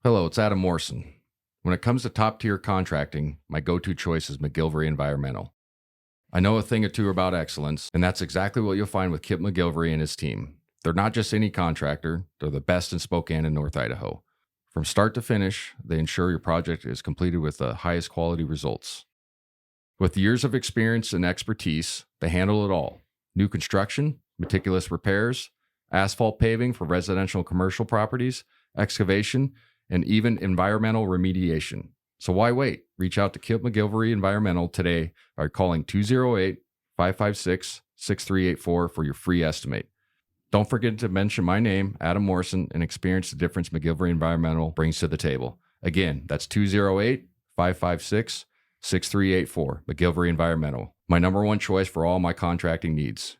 Hello, it's Adam Morrison. When it comes to top-tier contracting, my go-to choice is McGilvery Environmental. I know a thing or two about excellence, and that's exactly what you'll find with Kip McGilvery and his team. They're not just any contractor, they're the best in Spokane and North Idaho. From start to finish, they ensure your project is completed with the highest quality results. With years of experience and expertise, they handle it all. New construction, meticulous repairs, asphalt paving for residential and commercial properties, excavation, and even environmental remediation. So why wait? Reach out to Kip McGilvery Environmental today by calling 208-556-6384 for your free estimate. Don't forget to mention my name, Adam Morrison, and experience the difference McGilvery Environmental brings to the table. Again, that's 208-556-6384, McGilvery Environmental. My number one choice for all my contracting needs.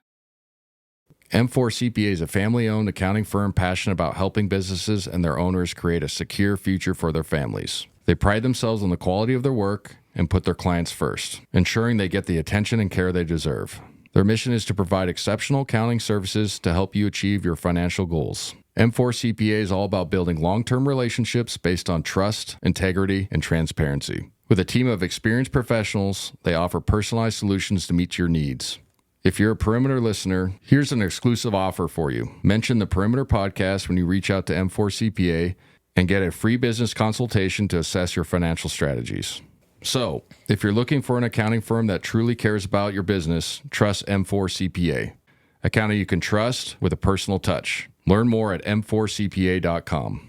M4 CPA is a family-owned accounting firm passionate about helping businesses and their owners create a secure future for their families. They pride themselves on the quality of their work and put their clients first, ensuring they get the attention and care they deserve. Their mission is to provide exceptional accounting services to help you achieve your financial goals. M4 CPA is all about building long-term relationships based on trust, integrity, and transparency. With a team of experienced professionals, they offer personalized solutions to meet your needs. If you're a Perimeter listener, here's an exclusive offer for you. Mention the Perimeter podcast when you reach out to M4 CPA and get a free business consultation to assess your financial strategies. So, if you're looking for an accounting firm that truly cares about your business, trust M4 CPA. Accounting you can trust with a personal touch. Learn more at m4cpa.com.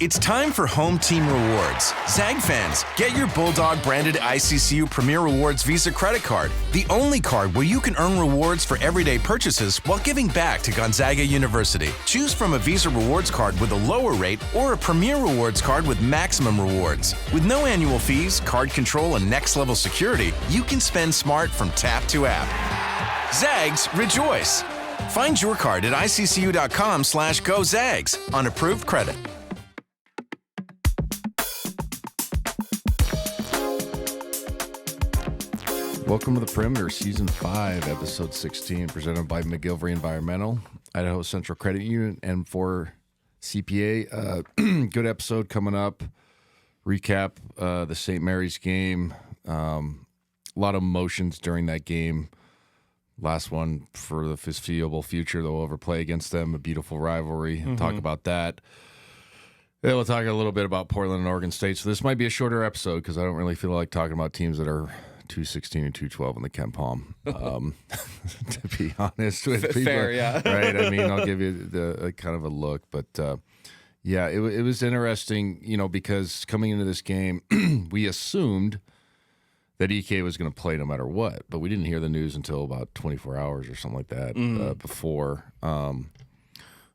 It's time for Home Team Rewards. Zag fans, get your Bulldog branded ICCU Premier Rewards Visa credit card, the only card where you can earn rewards for everyday purchases while giving back to Gonzaga University. Choose from a Visa Rewards card with a lower rate or a Premier Rewards card with maximum rewards. With no annual fees, card control, and next-level security, you can spend smart from tap to app. Zags, rejoice! Find your card at iccu.com/gozags on approved credit. Welcome to the Perimeter, Season 5, Episode 16, presented by McGilvery Environmental, Idaho Central Credit Union, M4 CPA. Good episode coming up. Recap the St. Mary's game. A lot of emotions during that game. Last one for the foreseeable future. They'll ever play against them. A beautiful rivalry. Talk about that. Then we'll talk a little bit about Portland and Oregon State. So this might be a shorter episode because I don't really feel like talking about teams that are 216 and 212 in the Ken Palm, to be honest with people. Fair, yeah. Right? I mean, I'll give you the kind of a look. But, yeah, it was interesting, because coming into this game, we assumed that EK was going to play no matter what. But we didn't hear the news until about 24 hours or something like that before,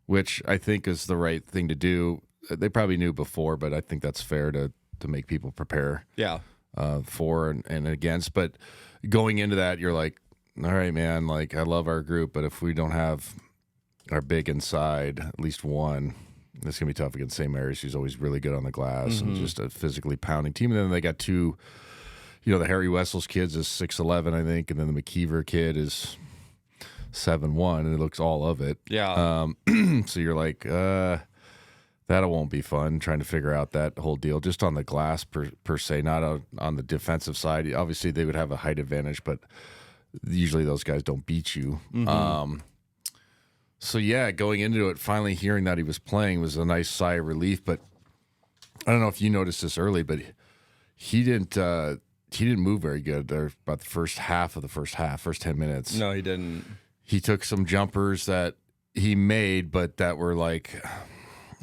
which I think is the right thing to do. They probably knew before, but I think that's fair to make people prepare. Yeah. For and against. But going into that, you're like, all right, man, like I love our group, but if we don't have our big inside, at least one, it's going to be tough against St. Mary's. She's always really good on the glass and just a physically pounding team. And then they got two, the Harry Wessels kids is 6'11", I think, and then the McKeever kid is 7'1", and it looks all of it. Yeah. So you're like, that won't be fun trying to figure out that whole deal just on the glass per se, not on the defensive side. Obviously, they would have a height advantage, but usually those guys don't beat you. So, yeah, going into it, finally hearing that he was playing was a nice sigh of relief. But I don't know if you noticed this early, but he didn't move very good there about the first 10 minutes. No, he didn't. He took some jumpers that he made, but that were like –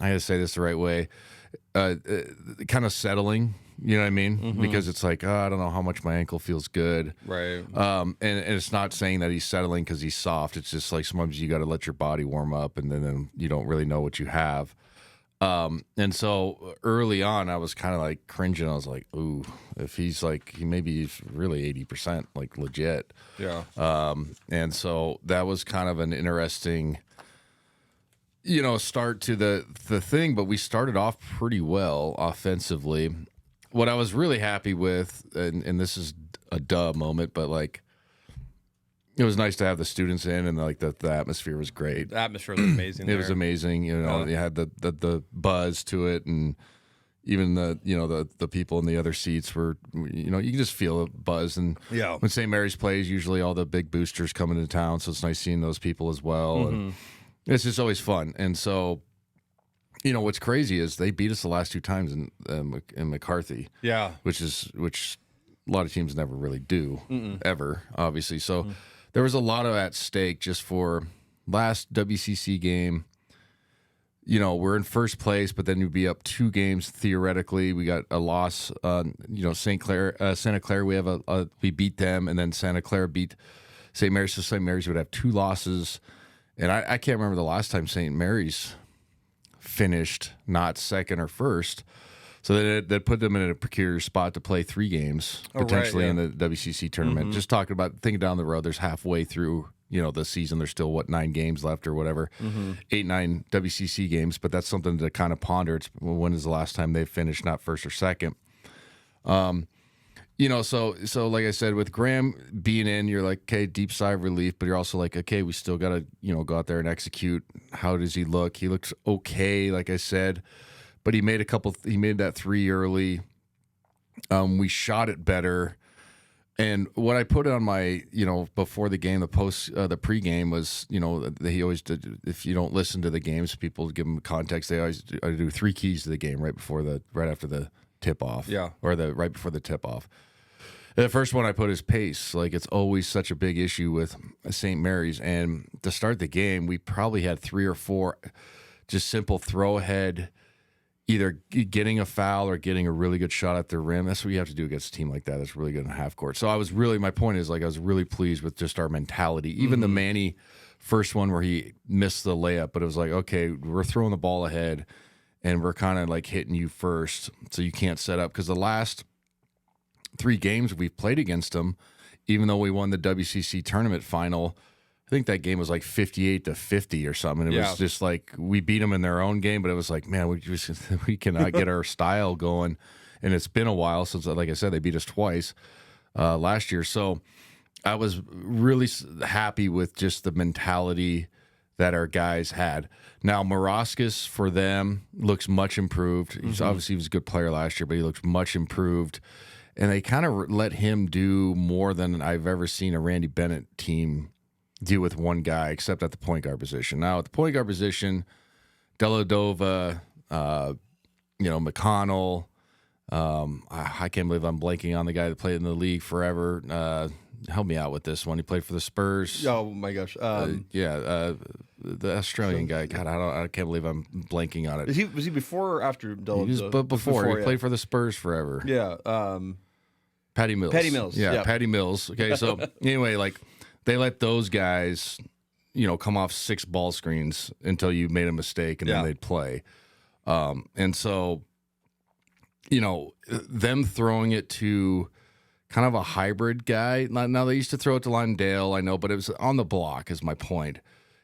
I got to say this the right way, kind of settling, you know what I mean? Because it's like, I don't know how much my ankle feels good. Right. And it's not saying that he's settling because he's soft. It's just like sometimes you got to let your body warm up and then you don't really know what you have. And so early on, I was kind of like cringing. I was like, ooh, if he's like, maybe he's really 80%, like legit. Yeah. And so that was kind of an interesting start to the thing, but we started off pretty well offensively. What I was really happy with, and this is a duh moment, but like it was nice to have the students in, and like the atmosphere was great. The atmosphere was amazing. It was amazing. You know, you had the buzz to it, and even the people in the other seats were, you can just feel a buzz. And when St. Mary's plays, usually all the big boosters come into town, so it's nice seeing those people as well. And it's just always fun. And so, what's crazy is they beat us the last 2 times in McCarthy. Yeah, which a lot of teams never really do ever, obviously. So there was a lot of at stake just for last WCC game. We're in first place, but then you'd be up 2 games theoretically. We got a loss. Santa Clara. We beat them, and then Santa Clara beat St. Mary's. So St. Mary's would have 2 losses, and I can't remember the last time St. Mary's finished not second or first. So that put them in a precarious spot to play 3 games potentially in the WCC tournament. Just thinking down the road, there's halfway through the season. There's still 9 games left or whatever, 8, 9 WCC games. But that's something to kind of ponder. It's when is the last time they finished not first or second? So like I said, with Graham being in, you're like, okay, deep sigh of relief, but you're also like, okay, we still got to go out there and execute. How does he look? He looks okay, like I said. But he made that 3 early. We shot it better. And what I put on my, before the game, the pregame was, he always did, if you don't listen to the games, people give them context. They always do 3 keys to the game right after the tip off. Yeah. Or right before the tip off. The first one I put is pace. Like, it's always such a big issue with St. Mary's. And to start the game, we probably had 3 or 4 just simple throw ahead, either getting a foul or getting a really good shot at the rim. That's what you have to do against a team like that. That's really good in half court. So my point is, like, I was really pleased with just our mentality. Even the Manny first one where he missed the layup, but it was like, okay, we're throwing the ball ahead and we're kind of like hitting you first, so you can't set up. Because the last 3 games we've played against them, even though we won the WCC tournament final, I think that game was like 58-50 or something. It was just like we beat them in their own game, but it was like, man, we cannot get our style going. And it's been a while since, like I said, they beat us twice last year. So I was really happy with just the mentality that our guys had. Now, Morrison for them looks much improved. He was a good player last year, but he looks much improved. And they kind of let him do more than I've ever seen a Randy Bennett team deal with one guy, except at the point guard position. Now, at the point guard position, Deladova, McConnell. I can't believe I'm blanking on the guy that played in the league forever. Help me out with this one. He played for the Spurs. Oh my gosh. The Australian guy. God, I can't believe I'm blanking on it. Was he before or after Deladova? Before. He played for the Spurs forever. Yeah. Patty Mills. Yeah, Patty Mills. Okay, so anyway, like, they let those guys, come off 6 ball screens until you made a mistake, and then they'd play. And so, them throwing it to kind of a hybrid guy. Now, they used to throw it to Lindale, I know, but it was on the block is my point.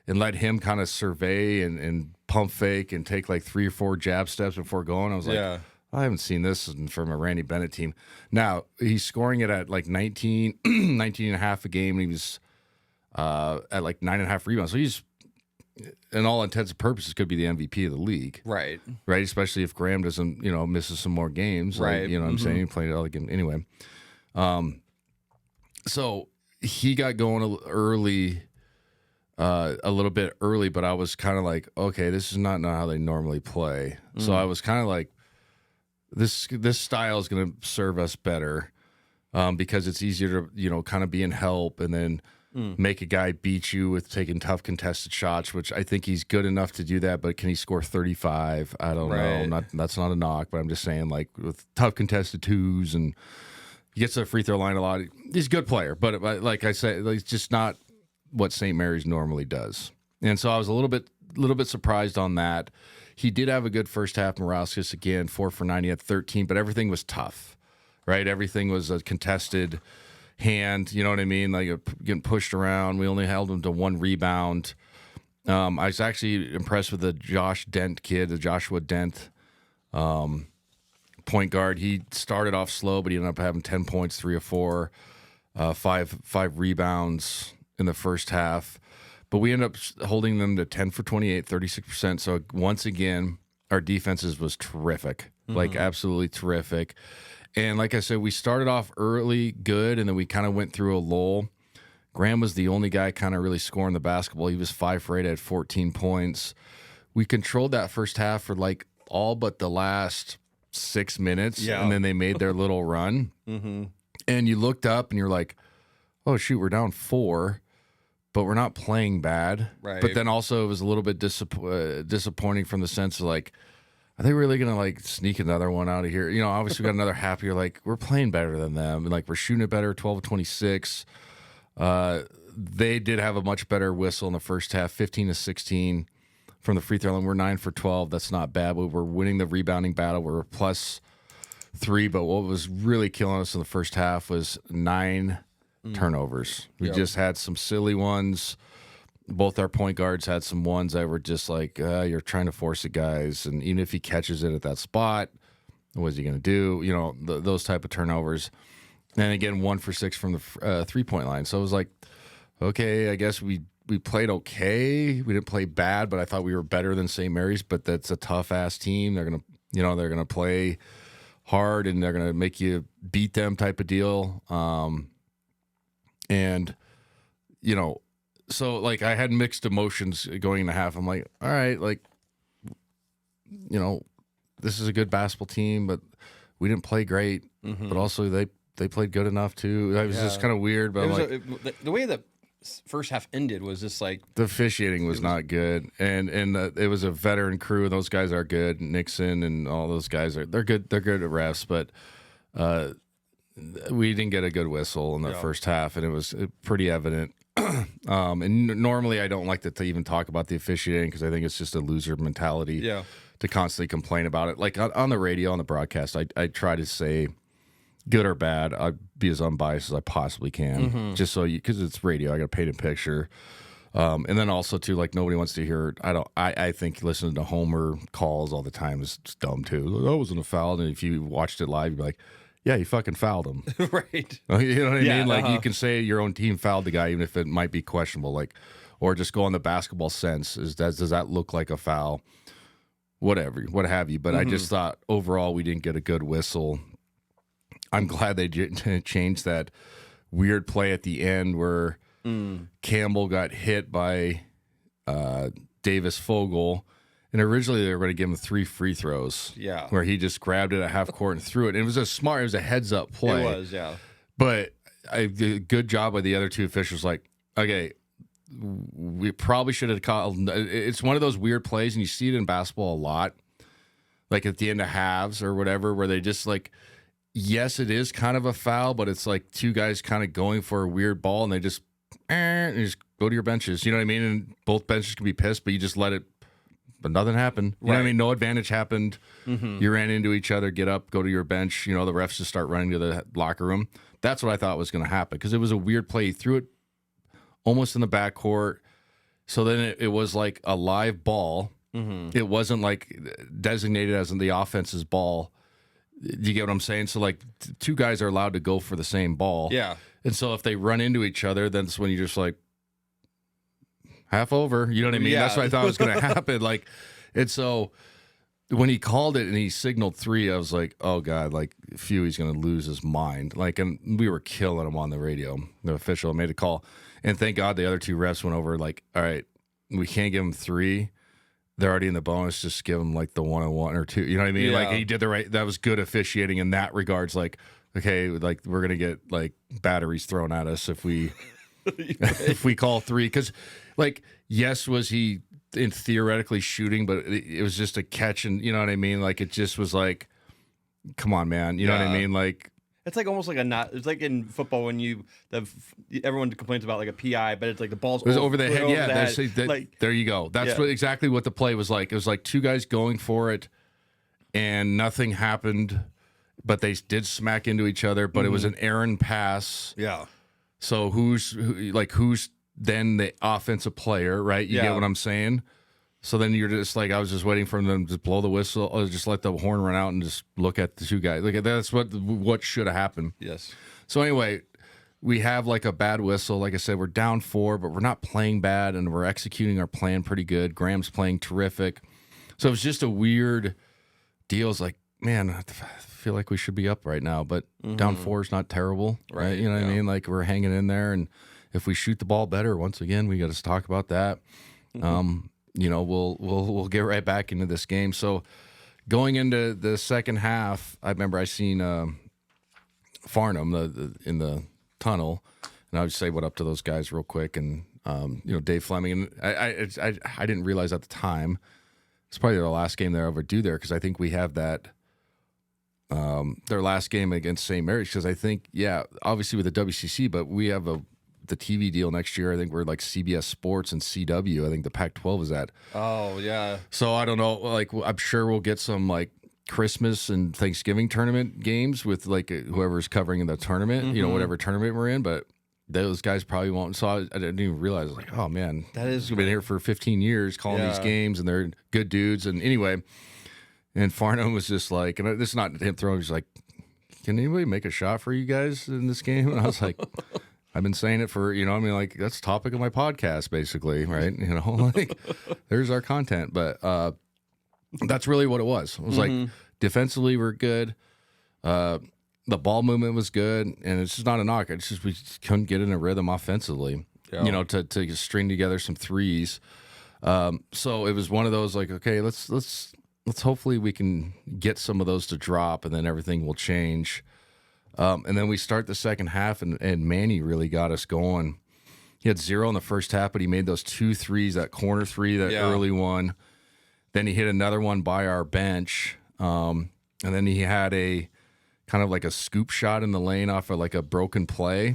And let him kind of survey and pump fake and take like 3 or 4 jab steps before going. I was like, I haven't seen this from a Randy Bennett team. Now, he's scoring it at like 19 and a half a game, and he was at like 9.5 rebounds. So he's, in all intents and purposes, could be the MVP of the league. Right. Especially if Graham doesn't, misses some more games. Right. Like, what I'm saying? He played all the game. Anyway. So he got going early, a little bit early, but I was kind of like, okay, this is not how they normally play. So I was kind of like, this style is going to serve us better, because it's easier to, kind of be in help and then make a guy beat you with taking tough contested shots, which I think he's good enough to do that, but can he score 35? I don't know. That's not a knock, but I'm just saying, like, with tough contested twos, and he gets to the free throw line a lot. He's a good player, but like I said, it's just not what St. Mary's normally does. And so I was a little bit surprised on that. He did have a good first half. Morrison, again, 4 for 9. He had 13, but everything was tough, right? Everything was a contested hand, you know what I mean? Like, getting pushed around. We only held him to 1 rebound. I was actually impressed with the Joshua Dent, point guard. He started off slow, but he ended up having 10 points, 3 or 4, 5 rebounds. in the first half, but we ended up holding them to 10 for 28, 36%. So once again, our defenses was terrific, like absolutely terrific. And like I said, we started off early good, and then we kind of went through a lull. Graham was the only guy kind of really scoring the basketball. He was 5 for 8 at 14 points. We controlled that first half for like all but the last 6 minutes, and then they made their little run. And you looked up and you're like, oh, shoot, we're down 4, but we're not playing bad. Right. But then also it was a little bit disappointing from the sense of like, are they really going to like sneak another one out of here? You know, obviously we got another half. You're like, we're playing better than them. And like, we're shooting it better, 12 of 26. They did have a much better whistle in the first half, 15 to 16 from the free throw line. We're 9 for 12. That's not bad. We were winning the rebounding battle. We're +3. But what was really killing us in the first half was 9 turnovers. We just had some silly ones. Both our point guards had some ones that were just like, you're trying to force it, guys. And even if he catches it at that spot, what is he going to do? You know, those type of turnovers. And again, 1 for 6 from the 3-point line. So it was like, okay, I guess we played okay. We didn't play bad, but I thought we were better than St. Mary's. But that's a tough ass team. They're gonna play hard, and they're gonna make you beat them type of deal. And you know. So, like, I had mixed emotions going into half. I'm like, all right, like, you know, this is a good basketball team, but we didn't play great. But also, they played good enough, too. It was just kind of weird. But the way the first half ended was just like... The officiating was not good. And it was a veteran crew. Those guys are good. Nixon and all those guys, they're good. They're good at refs, but we didn't get a good whistle in the first half, and it was pretty evident. And normally I don't like to even talk about the officiating because I think it's just a loser mentality to constantly complain about it. Like on the radio, on the broadcast, I try to say good or bad. I'd be as unbiased as I possibly can, just so because it's radio, I got to paint a picture. And then also too, like nobody wants to hear. I think listening to Homer calls all the time is just dumb too. That wasn't a foul. And if you watched it live, you'd be like, yeah, you fucking fouled him. Right. You know what I mean? Like you can say your own team fouled the guy, even if it might be questionable. Like, or just go on the basketball sense. Does that look like a foul? Whatever, what have you. But I just thought overall we didn't get a good whistle. I'm glad they changed that weird play at the end where Campbell got hit by Davis Fogel. And originally they were going to give him 3 free throws. Yeah. Where he just grabbed it at half court and threw it. And it was a heads up play. It was, yeah. But a good job by the other 2 officials. Like, okay, we probably should have called. It's one of those weird plays, and you see it in basketball a lot. Like at the end of halves or whatever, where they just like, yes, it is kind of a foul, but it's like 2 guys kind of going for a weird ball, and they just go to your benches. You know what I mean? And both benches can be pissed, but you just let it. But nothing happened. You know what I mean? No advantage happened. You ran into each other, get up, go to your bench. You know, the refs just start running to the locker room. That's what I thought was going to happen because it was a weird play. He threw it almost in the backcourt. So then it was like a live ball. It wasn't like designated as in the offense's ball. Do you get what I'm saying? So like 2 guys are allowed to go for the same ball. Yeah. And so if they run into each other, then that's when you just like, half over, you know what I mean? Yeah. That's what I thought was going to happen. Like, and so when he called it and he signaled 3, I was like, oh God, like, he's going to lose his mind. Like, and we were killing him on the radio. The official made a call. And thank God the other 2 refs went over, like, all right, we can't give him 3. They're already in the bonus. Just give him like the 1-on-1 or 2. You know what I mean? Yeah. Like, he did the right, that was good officiating in that regards. Like, okay, like, we're going to get like batteries thrown at us if we. If we call 3, because like yes, was he in theoretically shooting, but it was just a catch, and you know what I mean. Like it just was like, come on, man, you know what I mean. Like it's like almost like it's like in football when everyone complains about like a PI, but it's like the ball's over the head. Yeah, like, there you go. That's exactly what the play was like. It was like 2 guys going for it, and nothing happened, but they did smack into each other. But it was an errant pass. Yeah. So who's then the offensive player, right? You get what I'm saying? So then you're just like, I was just waiting for them to blow the whistle or just let the horn run out and just look at the 2 guys. Like that's what should have happened. Yes. So anyway, we have like a bad whistle. Like I said, we're down 4, but we're not playing bad, and we're executing our plan pretty good. Graham's playing terrific. So it was just a weird deal. It's like, man, I feel like we should be up right now, but down 4 is not terrible, right? You know what I mean? Like, we're hanging in there, and if we shoot the ball better, once again, we got to talk about that. You know, we'll get right back into this game. So going into the second half, I remember I seen Farnham in the tunnel, and I would say what up to those guys real quick, and you know, Dave Fleming, and I didn't realize at the time it's probably the last game they'll ever do there, because I think we have that their last game against St. Mary's, because I think, yeah, obviously with the WCC, but we have the TV deal next year. I think we're like CBS Sports and CW. I think the Pac-12 is at. Oh yeah. So I don't know. Like, I'm sure we'll get some like Christmas and Thanksgiving tournament games with like whoever's covering in the tournament. You know, whatever tournament we're in, but those guys probably won't. So I didn't even realize. Like, oh man, that is. We've been here for 15 years calling these games, and they're good dudes. And anyway, and Farnham was just like, and this is not him throwing. He's like, can anybody make a shot for you guys in this game? And I was like. I've been saying it for, you know, I mean, like, that's the topic of my podcast, basically, right? You know, like, there's our content. But that's really what it was. It was like, defensively, we're good. The ball movement was good. And it's just not a knock. It's just we just couldn't get in a rhythm offensively, you know, to string together some threes. So it was one of those, like, okay, let's hopefully we can get some of those to drop, and then everything will change. And then we start the second half, and Manny really got us going. He had 0 in the first half, but he made those 2 threes, that corner 3, that early one. Then he hit another one by our bench. And then he had a kind of like a scoop shot in the lane off of like a broken play.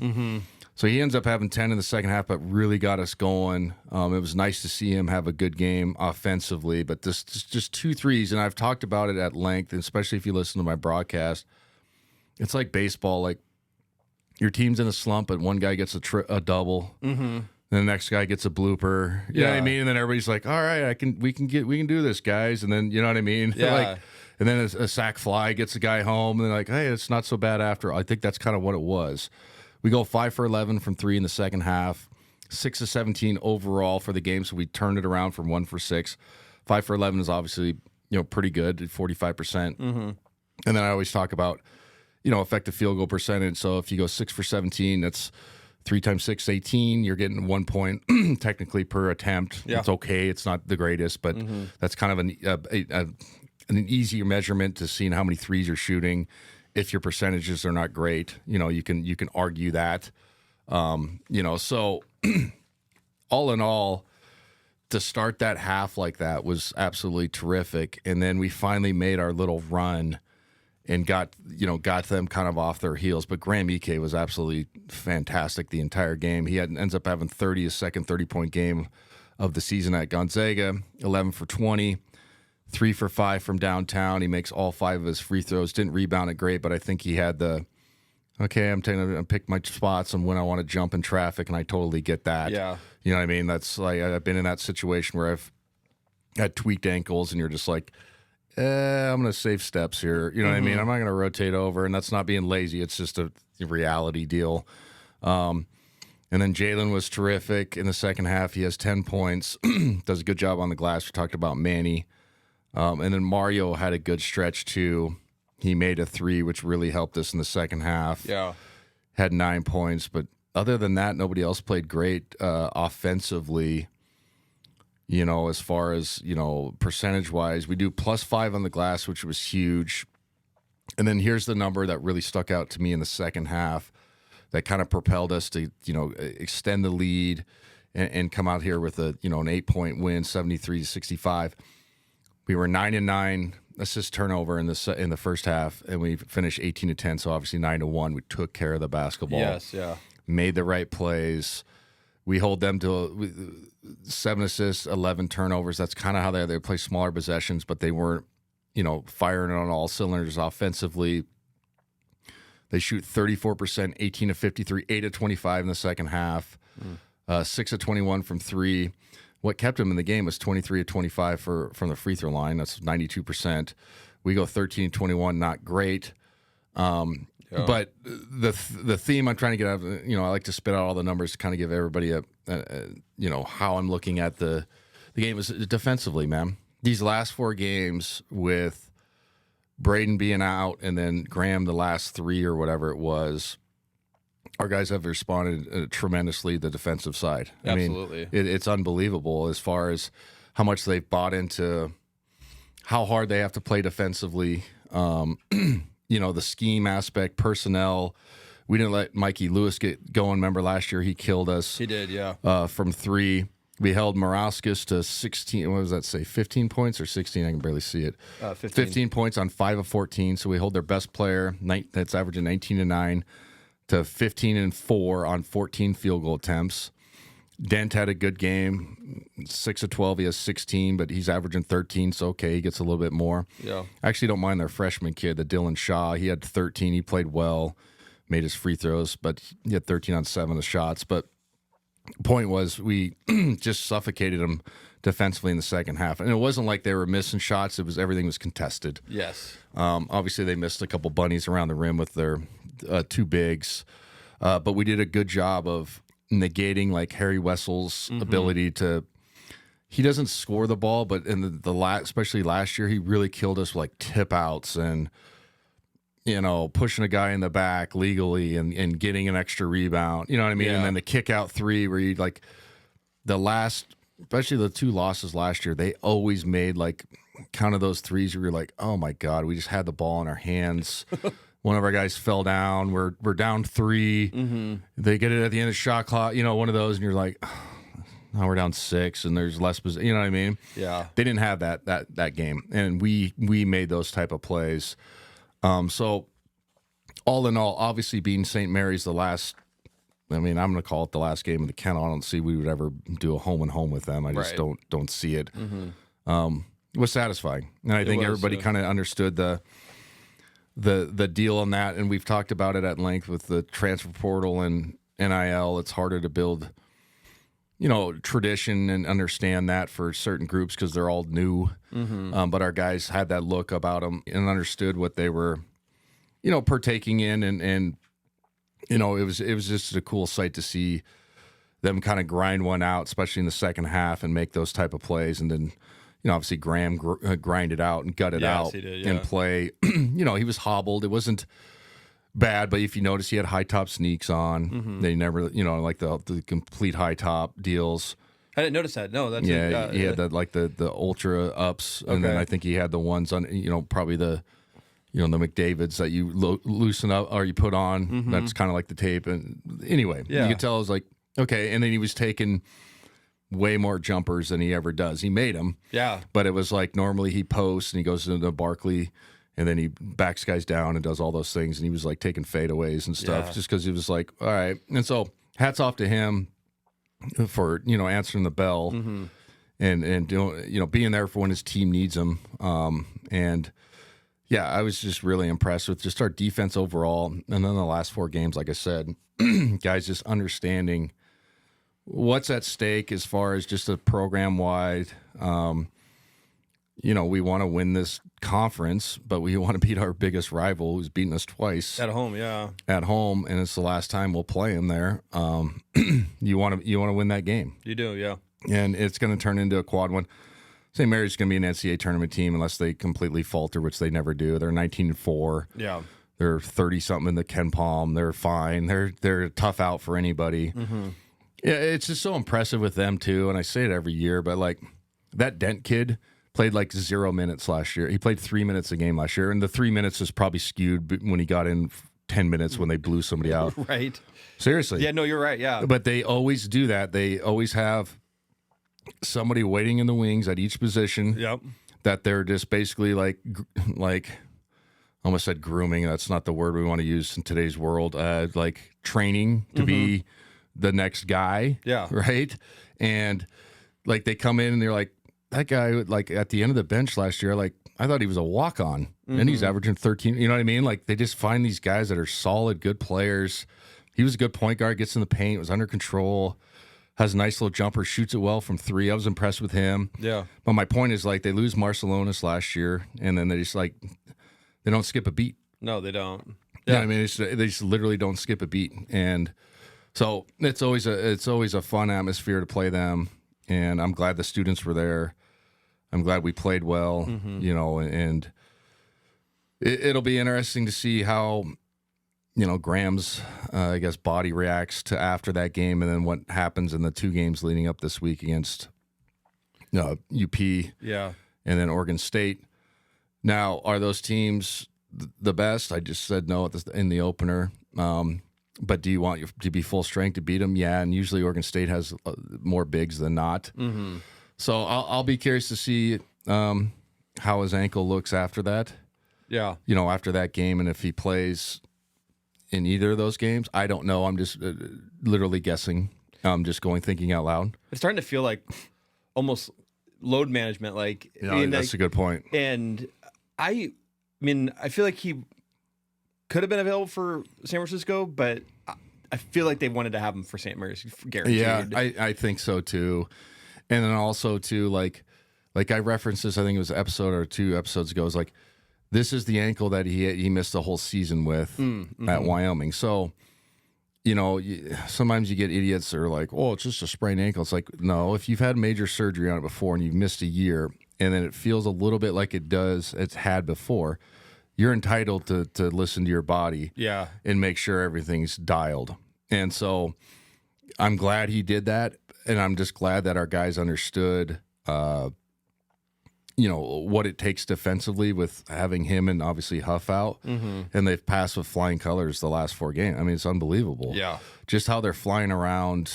So he ends up having 10 in the second half, but really got us going. It was nice to see him have a good game offensively, but this just 2 threes. And I've talked about it at length, and especially if you listen to my broadcast. It's like baseball. Like, your team's in a slump, but one guy gets a double, then the next guy gets a blooper. You know what I mean? And then everybody's like, "All right, we can do this, guys." And then, you know what I mean? Yeah. Like, and then a sack fly gets a guy home, and they're like, "Hey, it's not so bad after." I think that's kind of what it was. We go 5 for 11 from 3 in the second half, 6 of 17 overall for the game. So we turned it around from 1 for 6. 5 for 11 is obviously, you know, pretty good, 45%. And then I always talk about, you know, effective field goal percentage. So if you go 6 for 17, that's 3 times 6, 18. You're getting 1 point technically per attempt. It's okay. It's not the greatest, but that's kind of an easier measurement to seeing how many threes you're shooting. If your percentages are not great, you know, you can argue that. You know, so all in all, to start that half like that was absolutely terrific. And then we finally made our little run and got them kind of off their heels. But Graham Ike was absolutely fantastic the entire game. He ends up having his second 30-point game of the season at Gonzaga, 11 for 20, 3 for 5 from downtown. He makes all 5 of his free throws. Didn't rebound it great, but I think he had I'm pick my spots and when I want to jump in traffic, and I totally get that. Yeah. You know what I mean? That's like, I've been in that situation where I've had tweaked ankles, and you're just like, I'm going to save steps here. You know what I mean? I'm not going to rotate over, and that's not being lazy. It's just a reality deal. And then Jalen was terrific in the second half. He has 10 points, does a good job on the glass. We talked about Manny. And then Mario had a good stretch, too. He made a 3, which really helped us in the second half. Yeah. Had 9 points. But other than that, nobody else played great offensively. You know, as far as, you know, percentage-wise, we do +5 on the glass, which was huge. And then here's the number that really stuck out to me in the second half that kind of propelled us to, you know, extend the lead and come out here with an 8-point win, 73-65. We were 9-9 assist turnover in the first half, and we finished 18-10, so obviously 9-1. We took care of the basketball. Yes, yeah. Made the right plays. We hold them to 7 assists, 11 turnovers. That's kind of how they play smaller possessions, but they weren't, you know, firing on all cylinders offensively. They shoot 34%, 18 of 53, 8 of 25 in the second half, 6 of 21 from 3. What kept them in the game was 23 of 25 from the free throw line. That's 92%. We go 13 of 21, not great. But the theme I'm trying to get out of, I like to spit out all the numbers to kind of give everybody a how I'm looking at the game is defensively, man. These last 4 games with Braden being out and then Graham the last 3 or whatever it was, our guys have responded tremendously the defensive side. Absolutely. I mean, it's unbelievable as far as how much they've bought into how hard they have to play defensively. The scheme aspect, personnel. We didn't let Mikey Lewis get going. Remember last year he killed us. He did, yeah. From 3. We held Morrison to 16. What does that say? 15 points or 16? I can barely see it. 15 points on 5 of 14. So we hold their best player, that's averaging 19-9, to 15-4 on 14 field goal attempts. Dent had a good game, 6 of 12. He has 16, but he's averaging 13, so okay, he gets a little bit more. Yeah. I actually don't mind their freshman kid, the Dylan Shaw. He had 13. He played well, made his free throws, but he had 13 on 7 of the shots. But point was, we just suffocated them defensively in the second half, and it wasn't like they were missing shots. It was everything was contested. Yes. Obviously, they missed a couple bunnies around the rim with their 2 bigs, but we did a good job of negating like Harry Wessel's ability to. He doesn't score the ball, but in the especially last year, he really killed us with like tip outs and pushing a guy in the back legally and getting an extra rebound. You know what I mean? Yeah. And then the kick out 3 where you like the last, especially the 2 losses last year, they always made like kind of those threes where you're like, oh my God, we just had the ball in our hands. One of our guys fell down. We're down 3. They get it at the end of the shot clock, one of those, and you're like, oh, now we're down 6, and there's less position. You know what I mean? Yeah. They didn't have that game, and we made those type of plays. So all in all, obviously being St. Mary's the last, I'm going to call it the last game of the Kennel. I don't see we would ever do a home and home with them. I just don't see it. It was satisfying, and I think everybody kind of understood the deal on that, and we've talked about it at length with the transfer portal and NIL. It's harder to build, tradition and understand that for certain groups because they're all new. But our guys had that look about them and understood what they were, partaking in, and it was just a cool sight to see them kind of grind one out, especially in the second half, and make those type of plays, and then. Obviously Graham grinded out and gutted out and play. He was hobbled. It wasn't bad, but if you notice, he had high top sneaks on. They never, like the complete high top deals. I didn't notice that. No, that's he had the ultra ups, and then I think he had the ones on, probably the, the McDavids that you loosen up or you put on. That's kind of like the tape. And anyway, you could tell it was like okay, and then he was taking way more jumpers than he ever does. He made them. Yeah. But it was like normally he posts and he goes into Barkley and then he backs guys down and does all those things. And he was like taking fadeaways and stuff just because he was like, all right. And so hats off to him for, answering the bell and doing, being there for when his team needs him. And yeah, I was just really impressed with just our defense overall. And then the last 4 games, like I said, guys just understanding what's at stake as far as just a program-wide, we want to win this conference, but we want to beat our biggest rival who's beaten us twice. At home, yeah. At home, and it's the last time we'll play him there. You want to win that game. You do, yeah. And it's going to turn into a quad one. St. Mary's going to be an NCAA tournament team unless they completely falter, which they never do. They're 19-4. Yeah. They're 30-something in the Ken Palm. They're fine. They're a tough out for anybody. Yeah, it's just so impressive with them, too, and I say it every year, but, like, that Dent kid played, like, 0 minutes last year. He played 3 minutes a game last year, and the 3 minutes was probably skewed when he got in 10 minutes when they blew somebody out. Right. Seriously. Yeah, no, you're right, yeah. But they always do that. They always have somebody waiting in the wings at each position that they're just basically, like I almost said grooming. That's not the word we want to use in today's world. Like, training to be the next guy. Yeah. Right. And like they come in and they're like, that guy, like at the end of the bench last year, like I thought he was a walk-on and he's averaging 13. You know what I mean? Like they just find these guys that are solid, good players. He was a good point guard, gets in the paint, was under control, has a nice little jumper, shoots it well from 3. I was impressed with him. Yeah. But my point is like they lose Marcelonis last year and then they just like, they don't skip a beat No, they don't. Yeah, I mean, they just literally don't skip a beat, and so it's always a fun atmosphere to play them. And I'm glad the students were there. I'm glad we played well, and it'll be interesting to see how, Graham's, I guess, body reacts to after that game, and then what happens in the 2 games leading up this week against UP, yeah, and then Oregon State. Now, are those teams the best? I just said no in the opener. But do you want to be full strength to beat them? Yeah, and usually Oregon State has more bigs than not. Mm-hmm. So I'll be curious to see how his ankle looks after that. Yeah, after that game, and if he plays in either of those games, I don't know. I'm just literally guessing. I'm just thinking out loud. It's starting to feel like almost load management. That's a good point. And I feel like he could have been available for San Francisco, but I feel like they wanted to have him for St. Mary's, guaranteed. Yeah, I think so too. And then also too, like I referenced this, I think it was an episode or 2 episodes ago. It was like, this is the ankle that he missed the whole season with at Wyoming. So, sometimes you get idiots that are like, oh, it's just a sprained ankle. It's like, no, if you've had major surgery on it before and you've missed a year, and then it feels a little bit like it's had before, you're entitled to listen to your body, and make sure everything's dialed. And so I'm glad he did that, and I'm just glad that our guys understood, what it takes defensively with having him and obviously Huff out, and they've passed with flying colors the last 4 games. I mean, it's unbelievable. Yeah, just how they're flying around,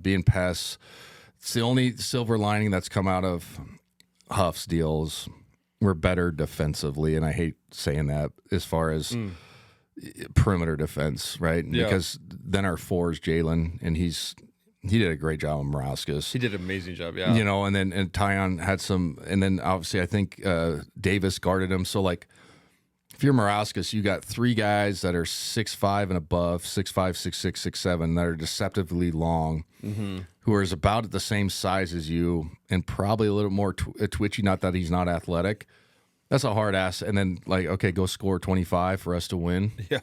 being pests. It's the only silver lining that's come out of Huff's deals. We're better defensively, and I hate saying that as far as perimeter defense, right? Yeah. Because then our 4 is Jalen, and he did a great job on Morauskas. He did an amazing job, yeah. And Tyon had some, and then obviously I think Davis guarded him. So like, if you're Morauskas, you got 3 guys that are 6'5" and above, 6'5", 6'6", 6'7", that are deceptively long, who are about the same size as you, and probably a little more twitchy. Not that he's not athletic. That's a hard ass. And then like, okay, go score 25 for us to win. Yeah,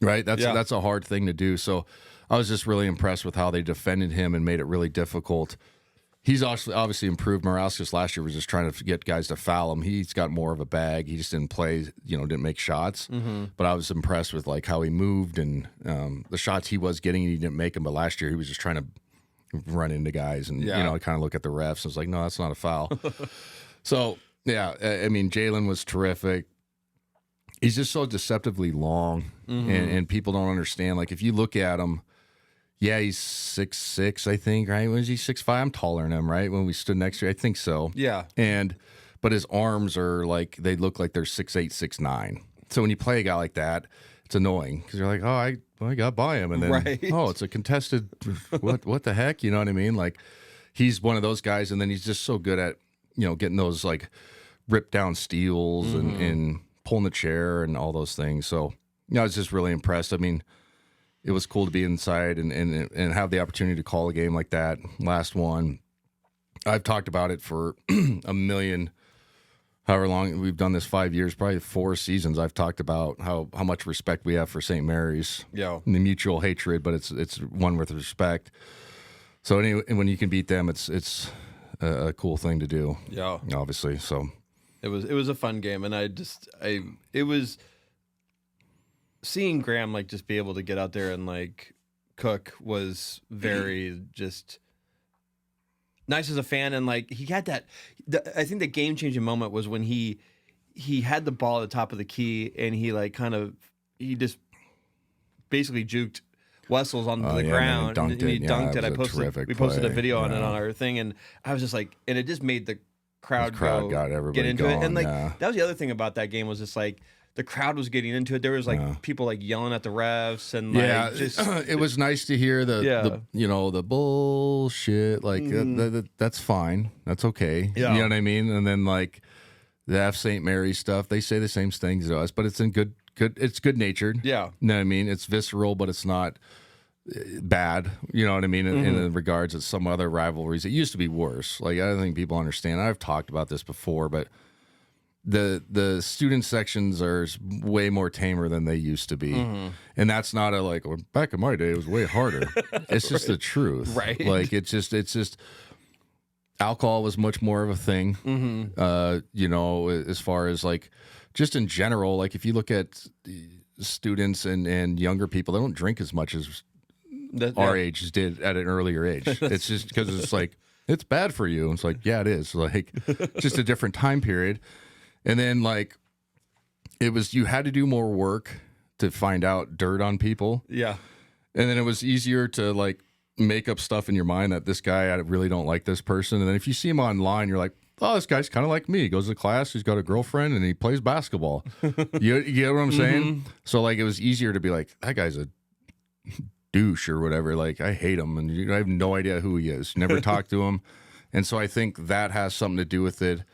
right. That's a hard thing to do. So I was just really impressed with how they defended him and made it really difficult. He's obviously improved. Morauskas last year was just trying to get guys to foul him. He's got more of a bag. He just didn't play, didn't make shots. But I was impressed with like how he moved and the shots he was getting, and he didn't make them. But last year he was just trying to run into guys and, I kind of look at the refs and was like, no, that's not a foul. So, yeah, I mean, Jalen was terrific. He's just so deceptively long, and people don't understand. Like, if you look at him, yeah, he's 6'6", I think, right? Was he 6'5"? I'm taller than him, right? When we stood next to you, I think so. Yeah. But his arms are like, they look like they're 6'8", 6'9". So when you play a guy like that, it's annoying because you're like, oh, I got by him, and then oh, it's a contested. What the heck? You know what I mean? Like, he's one of those guys, and then he's just so good at getting those like ripped down steals and pulling the chair and all those things. So I was just really impressed. I mean, it was cool to be inside and have the opportunity to call a game like that. Last one, I've talked about it for a million. However long we've done this, 5 years, probably 4 seasons. I've talked about how much respect we have for St. Mary's. Yeah, and the mutual hatred, but it's one with respect. So anyway, when you can beat them, it's a cool thing to do. Yeah, obviously. So it was a fun game, and it was seeing Graham like just be able to get out there and like cook was very just nice as a fan. And like he had that, I think the game changing moment was when he had the ball at the top of the key, and he like he just basically juked Wessels on the ground, and he dunked it. We posted a video on it on our thing, and I was just like, and it just made the crowd got everybody get into going, it. And like that was the other thing about that game was just like the crowd was getting into it. There was like people like yelling at the refs, and like just it was nice to hear the bullshit. Like that's fine, that's okay. Yeah. You know what I mean? And then like the F St. Mary's stuff, they say the same things to us, but it's in good. It's good natured. Yeah. You know what I mean? It's visceral, but it's not bad. You know what I mean? In the regards of some other rivalries, it used to be worse. Like I don't think people understand. I've talked about this before, but the student sections are way more tamer than they used to be, and that's not a like. Well, back in my day, it was way harder. It's just the truth, right? Like it's just alcohol was much more of a thing. You know, as far as like just in general, like if you look at students and younger people, they don't drink as much as our age did at an earlier age. It's just because it's like it's bad for you. And it's like, yeah, it is. Like just a different time period. And then like it was you had to do more work to find out dirt on people. Yeah. And then it was easier to like make up stuff in your mind that this guy, I really don't like this person. And then if you see him online, you're like, oh, this guy's kind of like me. He goes to class, he's got a girlfriend, and he plays basketball. You get what I'm saying? So like it was easier to be like, that guy's a douche or whatever. Like I hate him, and I have no idea who he is. Never talked to him. And so I think that has something to do with it.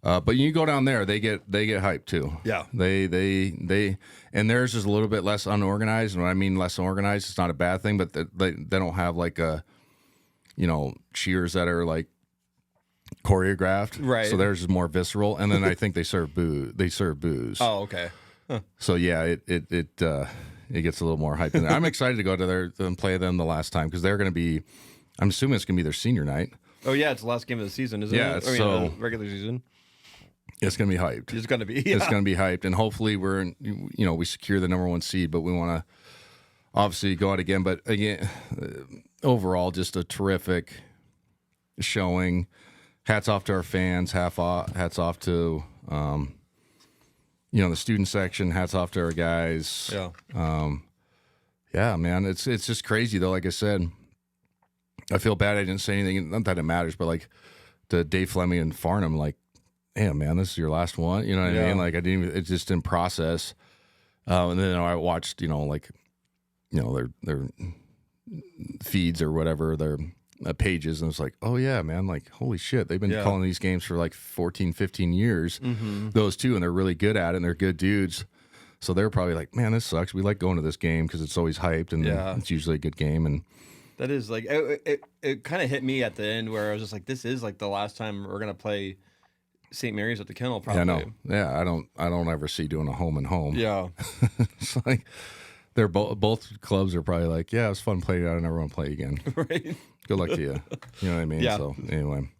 But you go down there, they get hyped too. Yeah, they and theirs is a little bit less unorganized. And when I mean less organized, it's not a bad thing. But they don't have like a, you know, cheers that are like choreographed. Right. So theirs is more visceral. And then I think they serve booze. Oh, okay. Huh. So yeah, it gets a little more hype. In there. I'm excited to go to there and play them the last time because they're going to be. I'm assuming it's going to be their senior night. Oh yeah, it's the last game of the season, isn't Yeah, it? so regular season. It's going to be hyped. It's going to be. It's Yeah. going to be hyped, and hopefully we secure the number 1 seed. But we want to obviously go out again. But again, overall, just a terrific showing. Hats off to our fans. Hats off to the student section. Hats off to our guys. Yeah. Yeah, man. It's just crazy though. Like I said, I feel bad I didn't say anything. Not that it matters, but like to Dave Fleming and Farnham, like, damn, man, this is your last one. You know what I mean? Like I didn't even, it just didn't process. And then I watched, their feeds or whatever, their pages, and it's like, oh yeah, man, like holy shit, they've been calling these games for like 14, 15 years, those two, and they're really good at it, and they're good dudes. So they're probably like, man, this sucks. We like going to this game because it's always hyped, and it's usually a good game. And that is like it kind of hit me at the end where I was just like, this is like the last time we're gonna play St. Mary's at the Kennel, probably. I don't ever see doing a home and home. Yeah. It's like they're both clubs are probably like, yeah, it was fun playing out. I never want to play again. Right. Good luck to you. You know what I mean? Yeah. So anyway.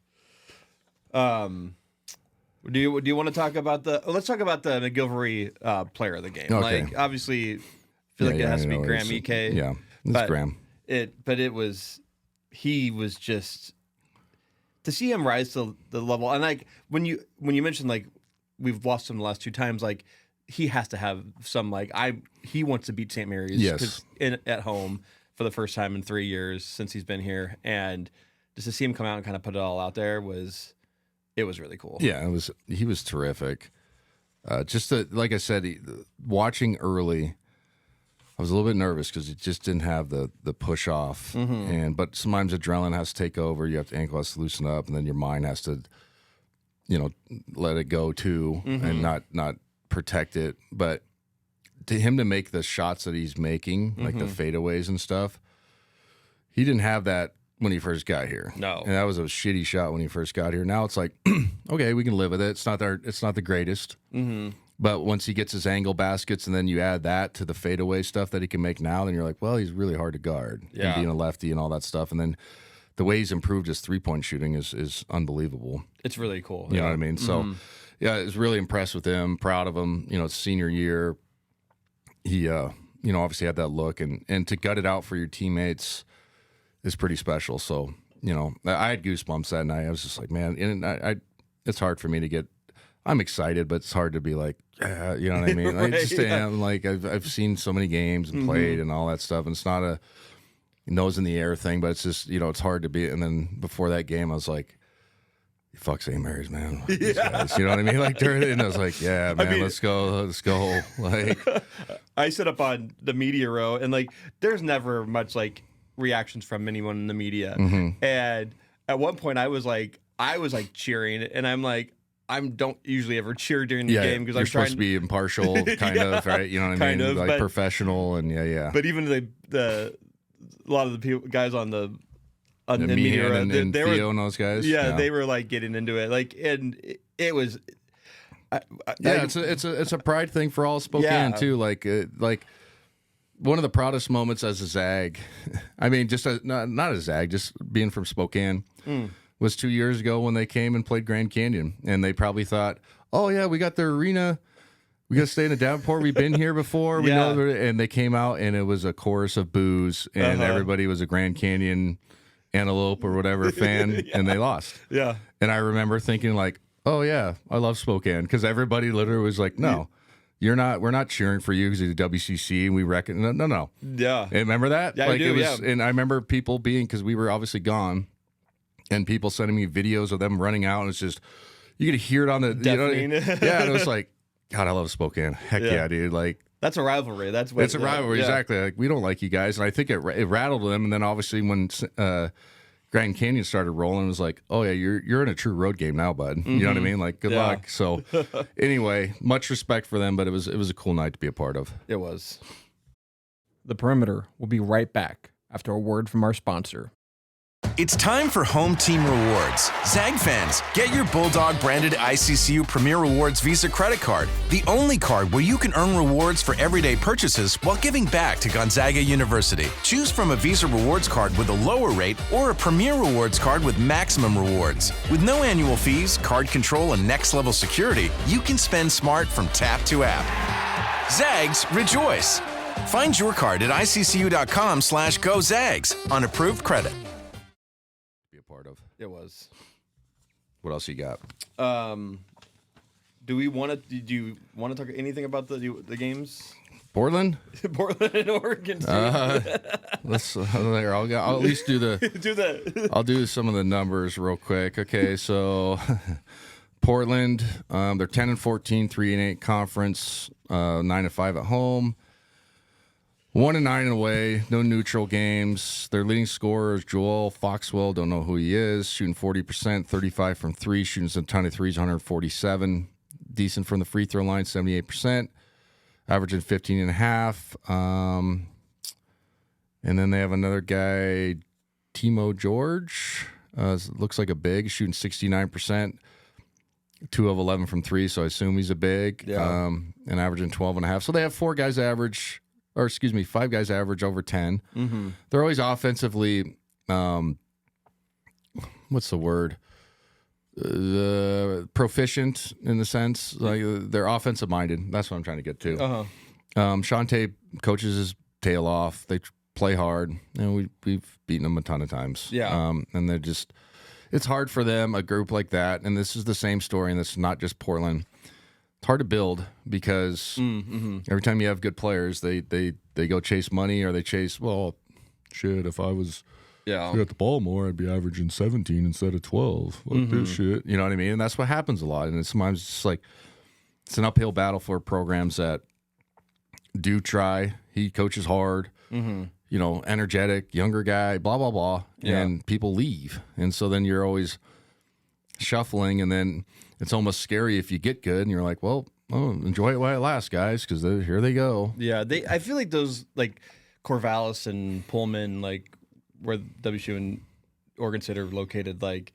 Do you want to talk about let's talk about the McGilvery player of the game. Okay. Like obviously I feel like it has to be Graham Ike. Yeah. It's Graham. He was just to see him rise to the level, and like when you mentioned like we've lost him the last 2 times, like he has to have some he wants to beat St. Mary's at home for the first time in 3 years since he's been here, and just to see him come out and kind of put it all out there was really cool. Yeah, he was terrific. Like I said, watching early, I was a little bit nervous because it just didn't have the push off, but sometimes adrenaline has to take over. You have to ankle has to loosen up, and then your mind has to, let it go too, and not protect it. But to him to make the shots that he's making, like the fadeaways and stuff, he didn't have that when he first got here. No, and that was a shitty shot when he first got here. Now it's like, okay, we can live with it. It's not the greatest. But once he gets his angle baskets, and then you add that to the fadeaway stuff that he can make now, then you're like, well, he's really hard to guard. Yeah. And being a lefty and all that stuff. And then the way he's improved his 3-point shooting is unbelievable. It's really cool. You know what I mean? So, yeah, I was really impressed with him, proud of him. It's senior year. He, obviously had that look. And to gut it out for your teammates is pretty special. So, I had goosebumps that night. I was just like, man, and it's hard for me to get. I'm excited, but it's hard to be like, yeah, you know what I mean? Right, I'm like, I've seen so many games and played and all that stuff, and it's not a nose in the air thing, but it's just, it's hard to be. And then before that game, I was like, fuck St. Mary's, man. These guys, you know what I mean? Like during it, and I was like, yeah, man, let's go. Like, I sit up on the media row, and like, there's never much like reactions from anyone in the media. And at one point, I was like cheering, and I'm like, I don't usually ever cheer during the game because I'm supposed to be impartial, kind of, right? You know what I mean? Like professional and But even a lot of the guys on the media, and they Theo were, and those guys, they were like getting into it, like, and it was it's a pride thing for all Spokane too. Like one of the proudest moments as a Zag, I mean, just not a Zag, just being from Spokane, was 2 years ago when they came and played Grand Canyon, and they probably thought, oh yeah, we got their arena. We got to stay in the Davenport. We've been here before. We know, and they came out, and it was a chorus of boos, and everybody was a Grand Canyon Antelope or whatever fan, and they lost. Yeah. And I remember thinking like, oh yeah, I love Spokane, because everybody literally was like, no, we're not cheering for you because of the WCC, and we reckon no. Yeah. And remember that? Yeah, like, I do. It was, and I remember people being, because we were obviously gone, and people sending me videos of them running out, and it's just you could hear it on the Deafening. And it was like, God, I love Spokane. Heck yeah, dude. Like, that's a rivalry. That's what it's a rivalry, exactly. Like, we don't like you guys, and I think it rattled them. And then obviously when Grand Canyon started rolling, it was like, oh yeah, you're in a true road game now, bud. You know what I mean? Like, good luck. So anyway, much respect for them, but it was a cool night to be a part of. It was. The Perimeter will be right back after a word from our sponsor. It's time for Home Team Rewards. Zag fans, get your Bulldog branded ICCU Premier Rewards Visa credit card, the only card where you can earn rewards for everyday purchases while giving back to Gonzaga University. Choose from a Visa Rewards card with a lower rate or a Premier Rewards card with maximum rewards. With no annual fees, card control, and next level security, you can spend smart from tap to app. Zags, rejoice! Find your card at iccu.com/GoZags on approved credit. Part of it was. What else you got? Do you want to talk anything about the games? Portland and Oregon too. Let's I'll at least do the do that. I'll do some of the numbers real quick. Okay, so Portland, they're 10-14, 3-8 conference, 9-5 at home. 1-9 away, no neutral games. Their leading scorer is Joel Foxwell. Don't know who he is. Shooting 40%, 35 from three. Shooting some ton of threes, 147. Decent from the free throw line, 78%. Averaging 15.5. And then they have another guy, Timo George. Looks like a big, shooting 69%. 2 of 11 from three, so I assume he's a big. Yeah. And averaging 12.5. So they have five guys average over 10. Mm-hmm. They're always offensively, what's the word? Proficient in the sense, like they're offensive minded. That's what I'm trying to get to. Shante coaches his tail off. They play hard, and we've beaten them a ton of times. Yeah. And they're just, it's hard for them, a group like that. And this is the same story, and this is not just Portland. It's hard to build because every time you have good players, they go chase money, or they chase, well, shit, if I was got the ball more, I'd be averaging 17 instead of 12. Like this shit. You know what I mean? And that's what happens a lot. And sometimes it's like, it's an uphill battle for programs that do try. He coaches hard, you know, energetic, younger guy, blah, blah, blah. Yeah. And people leave. And so then you're always shuffling, and then it's almost scary if you get good, and you're like, well, enjoy it while it lasts, guys, because here they go. Yeah, I feel like those, like Corvallis and Pullman, like where WSU and Oregon State are located, like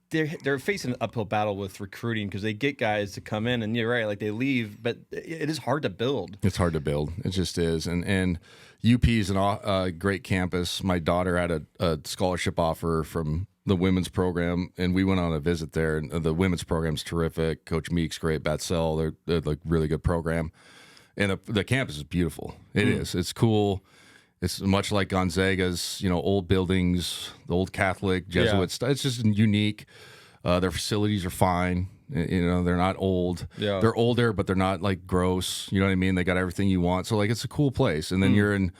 they're facing an uphill battle with recruiting because they get guys to come in, and you're right, like they leave, but it is hard to build. It's hard to build. It just is, and UP is a great campus. My daughter had a scholarship offer from the women's program, and we went on a visit there, and the women's program's terrific. Coach Meek's great, Batsell, they're like really good program, and the campus is beautiful. It is. It's cool. It's much like Gonzaga's, you know, old buildings, the old Catholic Jesuit stuff. It's just unique. Their facilities are fine. You know, they're not old. Yeah. They're older, but they're not like gross. You know what I mean? They got everything you want. So like, it's a cool place. And then you're in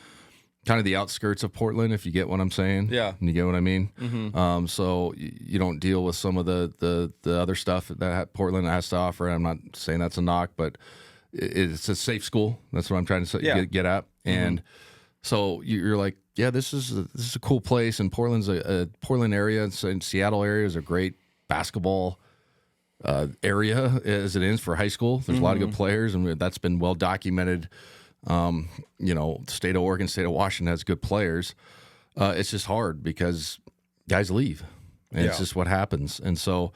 kind of the outskirts of Portland, if you get what I'm saying. Yeah. You get what I mean? So you don't deal with some of the other stuff that Portland has to offer. I'm not saying that's a knock, but it's a safe school. That's what I'm trying to get at. And so you're like, yeah, this is a cool place. And Portland's a Portland area, and Seattle area is a great basketball area as it is for high school. There's a lot of good players, and that's been well documented. You know, state of Oregon, state of Washington has good players. It's just hard because guys leave, and it's just what happens. And so,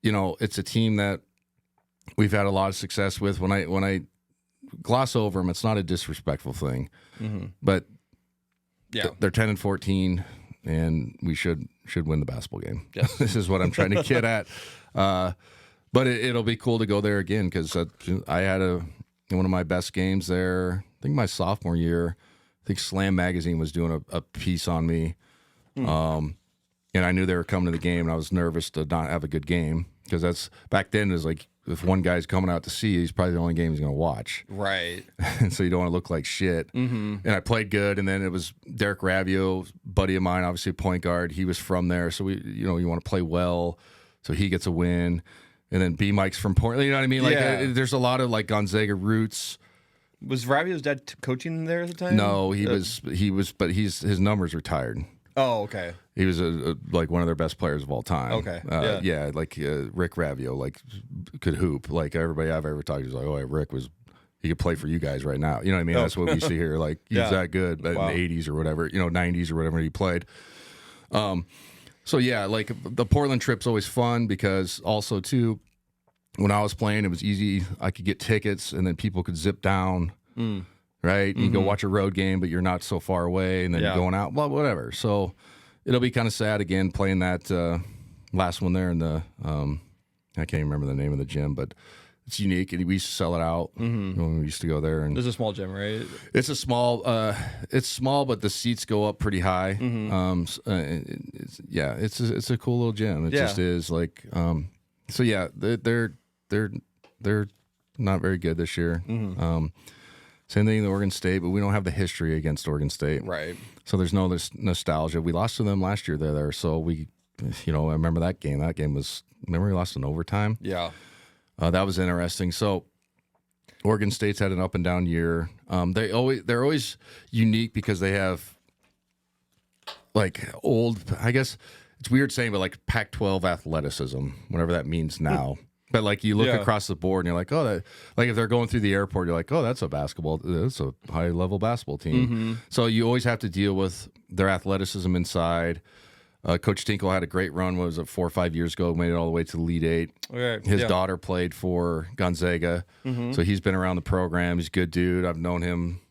you know, it's a team that we've had a lot of success with. When I gloss over them, it's not a disrespectful thing, but they're 10-14, and we should win the basketball game. Yes. This is what I'm trying to get at. But it'll be cool to go there again, because I had one of my best games there. I think my sophomore year. I think Slam Magazine was doing a piece on me, and I knew they were coming to the game, and I was nervous to not have a good game, because that's back then. It was like, if one guy's coming out to see, he's probably the only game he's going to watch. Right. And so you don't want to look like shit. And I played good, and then it was Derek Ravio, buddy of mine, obviously point guard. He was from there, so you want to play well, so he gets a win. And then B Mike's from Portland. You know what I mean? Like there's a lot of like Gonzaga roots. Was Ravio's dad coaching there at the time? No, he was, but his numbers retired. Oh, okay. He was like one of their best players of all time. Okay. Yeah, like Rick Ravio, like could hoop. Like everybody I've ever talked to was like, oh, Rick he could play for you guys right now. You know what I mean? That's what we used to hear. Like he's that good, but in the 80s or whatever, 90s or whatever he played. So yeah, like the Portland trip's always fun, because also too, when I was playing, it was easy. I could get tickets, and then people could zip down. Right? You go watch a road game, but you're not so far away, and then you're going out. Well, whatever. So it'll be kind of sad again playing that last one there in the I can't even remember the name of the gym, but it's unique, and we used to sell it out when we used to go there. And There's a small gym, right? it's a small. It's small, but the seats go up pretty high. It's a cool little gym. It just is like. So yeah, they're not very good this year. Same thing with Oregon State, but we don't have the history against Oregon State. Right. So there's no this nostalgia. We lost to them last year there. So we, I remember that game. That game was, remember we lost in overtime? Yeah. That was interesting. So Oregon State's had an up and down year. They're always unique, because they have like old, I guess it's weird saying, but like Pac-12 athleticism, whatever that means now. But like you look across the board and you're like, oh, that, like if they're going through the airport, you're like, oh, that's a high level basketball team. So you always have to deal with their athleticism inside. Coach Tinkle had a great run. What was it, 4 or 5 years ago? Made it all the way to the Elite Eight. Okay. His daughter played for Gonzaga, so he's been around the program. He's a good dude. I've known him,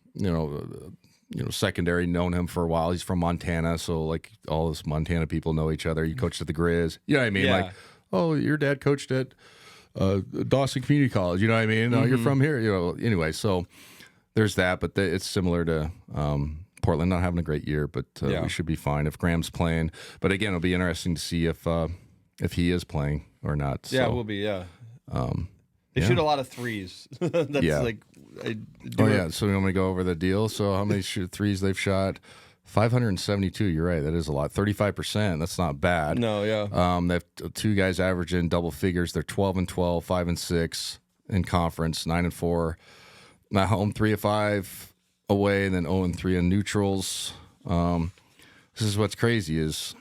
secondary, known him for a while. He's from Montana, so like all those Montana people know each other. He coached at the Grizz. You know what I mean? Like, oh, your dad coached at Dawson Community College. You know what I mean? Oh, you're from here. Anyway, so there's that. But it's similar to Portland not having a great year, but we should be fine if Graham's playing. But again, it'll be interesting to see if he is playing or not. Yeah, so, it will be. Yeah. They shoot a lot of threes. That's like. So we want to go over the deal. So how many threes they've shot? 572. You're right. That is a lot. 35%. That's not bad. No, yeah. They have two guys averaging double figures. They're 12-12, 5-6 in conference, 9-4. At home, 3-5 away, and then 0-3 in neutrals. This is what's crazy is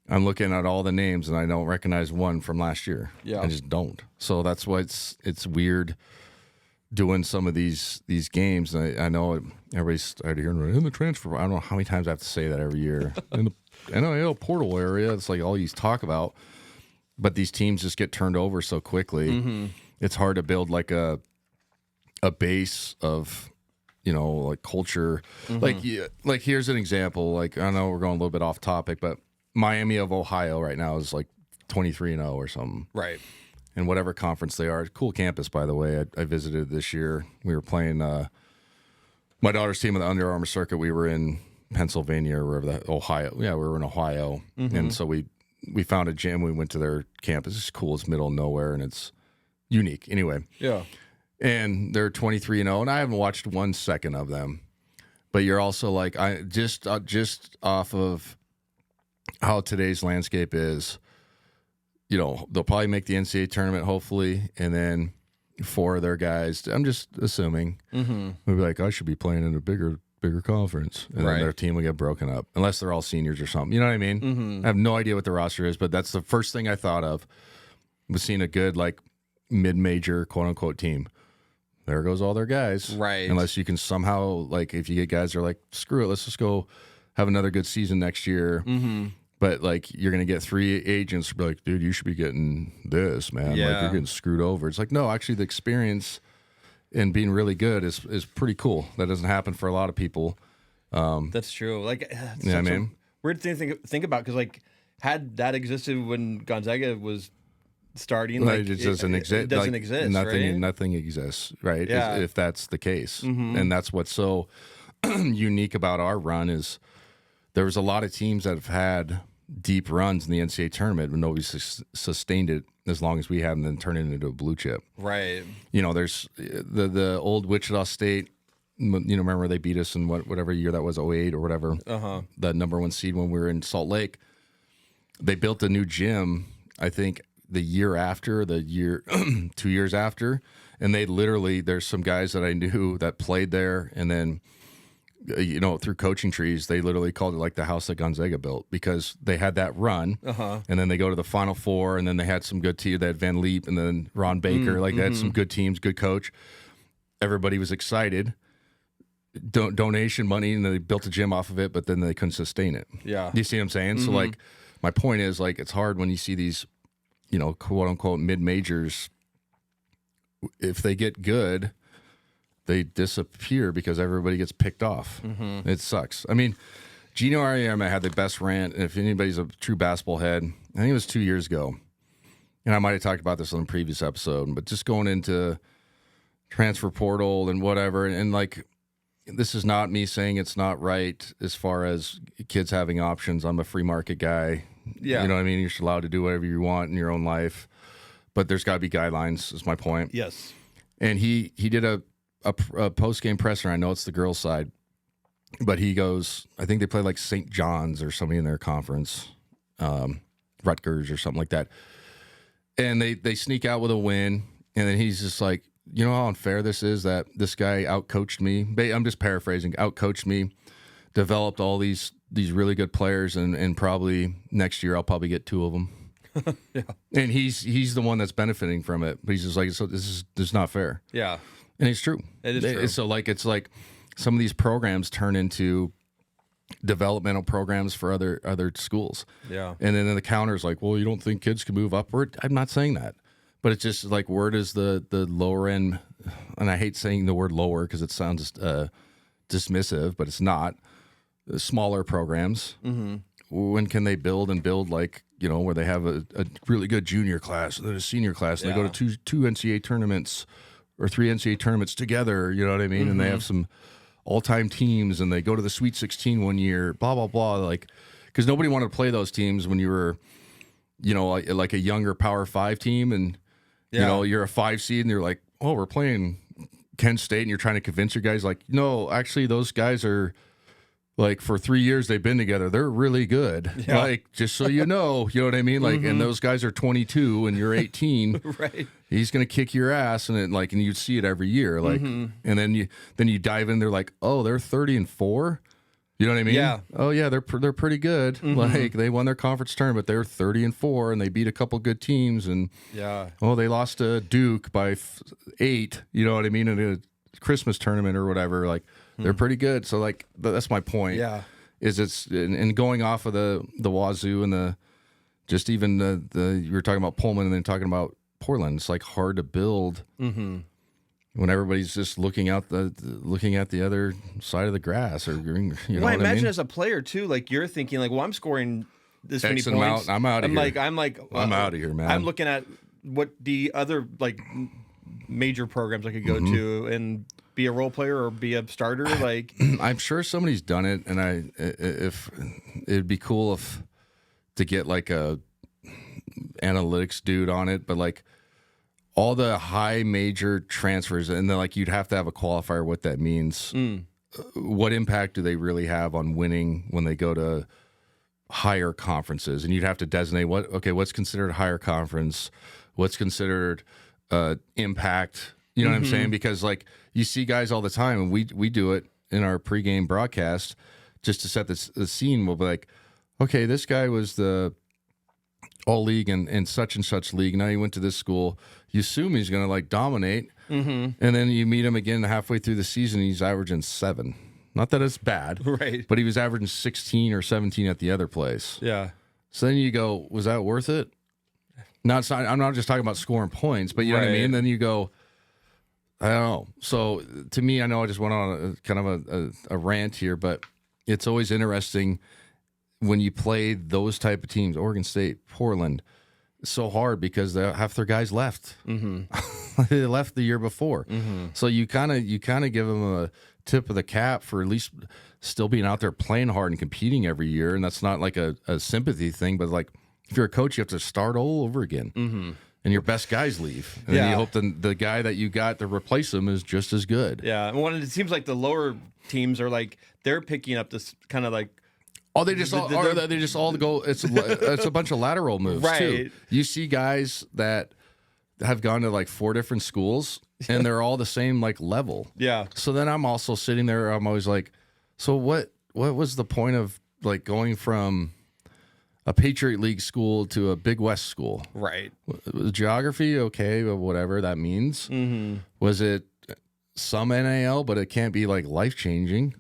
I'm looking at all the names and I don't recognize one from last year. Yeah, I just don't. So that's why it's weird doing some of these games. I know everybody's started hearing in the transfer. I don't know how many times I have to say that every year. In the NIL portal area, it's like all you talk about. But these teams just get turned over so quickly. It's hard to build like a base of, like culture. Like here's an example. Like I know we're going a little bit off topic, but Miami of Ohio right now is like 23-0 or something. Right. In whatever conference they are. Cool campus, by the way. I visited this year. We were playing my daughter's team in the Under Armour circuit. We were in Pennsylvania or wherever Ohio. Yeah, we were in Ohio. And so we found a gym. We went to their campus. It's cool. It's middle of nowhere, and it's unique. Anyway. Yeah. And they're 23-0, and I haven't watched 1 second of them. But you're also like, I just off of how today's landscape is, they'll probably make the NCAA tournament, hopefully, and then 4 of their guys, I'm just assuming, they'll be like, I should be playing in a bigger conference. And then their team will get broken up, unless they're all seniors or something. You know what I mean? I have no idea what the roster is, but that's the first thing I thought of, was seeing a good, like, mid-major, quote-unquote team. There goes all their guys. Right. Unless you can somehow, like, if you get guys that are like, screw it, let's just go have another good season next year. But like you're gonna get 3 agents be like, dude, you should be getting this, man. Like you're getting screwed over. It's like, no, actually the experience and being really good is pretty cool. That doesn't happen for a lot of people. That's true. Like, Yeah, man. Weird thing to think about, because like, had that existed when Gonzaga was starting, like it doesn't exist. It doesn't exist. Nothing exists, right? Yeah. If that's the case, and that's what's so unique about our run is there was a lot of teams that have had deep runs in the NCAA tournament, but nobody sustained it as long as we have, and then turned it into a blue chip. Right. You know, there's the old Wichita State. You know, remember they beat us in whatever year that was, 08 or whatever. The #1 seed when we were in Salt Lake. They built a new gym, I think, the year after, 2 years after, and they literally, there's some guys that I knew that played there, and then, you know, through coaching trees, they literally called it like the house that Gonzaga built, because they had that run, and then they go to the Final Four, and then they had some good teams. They had Van Leep and then Ron Baker. They had some good teams, good coach. Everybody was excited. Donation money, and they built a gym off of it, but then they couldn't sustain it. Yeah. Do you see what I'm saying? So, like, my point is, like, it's hard when you see these, you know, quote unquote mid-majors. If they get good, they disappear because everybody gets picked off. It sucks. I mean, Gino Auriemma had the best rant. And if anybody's a true basketball head, I think it was 2 years ago, and I might have talked about this on a previous episode, but just going into transfer portal and whatever, and like, this is not me saying it's not right as far as kids having options. I'm a free market guy. Yeah. You know what I mean? You're allowed to do whatever you want in your own life, but there's got to be guidelines, is my point. Yes. And he did a post-game presser. I know it's the girls' side, but he goes, I think they played like St. John's or somebody in their conference, Rutgers or something like that. And they sneak out with a win, and then he's just like, you know how unfair this is that this guy outcoached me? I'm just paraphrasing. Outcoached me, developed all these really good players, and probably next year I'll probably get 2 of them. Yeah. And he's the one that's benefiting from it. But he's just like, so this is not fair. Yeah. And it's true. It is true. So like, it's like some of these programs turn into developmental programs for other schools. Yeah. And then the counter is like, well, you don't think kids can move upward? I'm not saying that. But it's just like, where does the lower end, and I hate saying the word lower because it sounds dismissive, but it's not. The smaller programs, when can they build like, you know, where they have a really good junior class and then a senior class, and they go to two NCAA tournaments or 3 NCAA tournaments together, you know what I mean? And they have some all-time teams, and they go to the Sweet 16 one year, blah, blah, blah. Like, because nobody wanted to play those teams when you were, you know, like a younger Power 5 team, and you know, you're a 5 seed, and you're like, oh, we're playing Kent State, and you're trying to convince your guys, like, no, actually, those guys are, like, for 3 years they've been together. They're really good. Yeah. Like, just so you know what I mean? Like, and those guys are 22, and you're 18. Right. He's gonna kick your ass, and and you see it every year. Like, and then you dive in, they're like, oh, they're 30-4. You know what I mean? Yeah. Oh yeah, they're pretty good. Like, they won their conference tournament. They're 30-4, and they beat a couple good teams. And they lost to Duke by 8. You know what I mean? In a Christmas tournament or whatever. Like, they're pretty good. So like, that's my point. Yeah. Is it's and going off of the Wazoo and the just even the you were talking about Pullman and then talking about Portland. It's like hard to build. When everybody's just looking at the other side of the grass, or you know. Well, I what imagine I mean? as a player too, like, you're thinking like, well, I'm scoring this many X amount, points. I'm out of here. I'm out of here, man. I'm looking at what the other like major programs I could go to and be a role player or be a starter. Like, I'm sure somebody's done it, and if it'd be cool if to get like a analytics dude on it, but like, all the high major transfers, and then like, you'd have to have a qualifier what that means. What impact do they really have on winning when they go to higher conferences? And you'd have to designate what's considered a higher conference, what's considered impact. You know what I'm saying? Because like, you see guys all the time, and we do it in our pregame broadcast just to set the scene. We'll be like, okay, this guy was the all league and such league. Now he went to this school. You assume he's going to like dominate, and then you meet him again halfway through the season. He's averaging 7. Not that it's bad, right? But he was averaging 16 or 17 at the other place. Yeah. So then you go, was that worth it? No, it's not, I'm not just talking about scoring points, but you know what I mean? Then you go, I don't know. So to me, I know I just went on a kind of a rant here, but it's always interesting when you play those type of teams, Oregon State, Portland. It's so hard because half their guys left. They left the year before. So you kind of give them a tip of the cap for at least still being out there playing hard and competing every year. And that's not like a sympathy thing, but like if you're a coach, you have to start all over again. And your best guys leave. And then you hope the guy that you got to replace them is just as good. Yeah. And it seems like the lower teams are like, they're picking up this kind of like, oh, they just all go. It's a bunch of lateral moves too. You see guys that have gone to like 4 different schools, and they're all the same like level. Yeah. So then I'm also sitting there. I'm always like, so what was the point of like going from a Patriot League school to a Big West school? Right. Geography, okay, but whatever that means. Was it some NAL, but it can't be like life changing?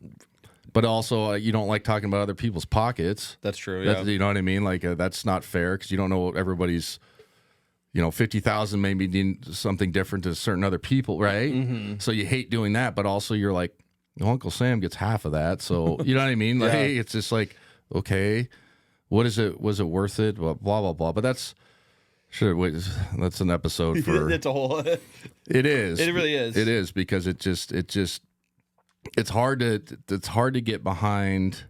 But also, you don't like talking about other people's pockets. That's true. You know what I mean? Like that's not fair because you don't know what everybody's. 50,000 maybe mean something different to certain other people, right? So you hate doing that, but also you're like, well, Uncle Sam gets half of that. So you know what I mean? Like it's just like, okay, what is it? Was it worth it? Blah blah blah. But that's an episode for. It's a whole. It is. It really is. It is because it's hard to get behind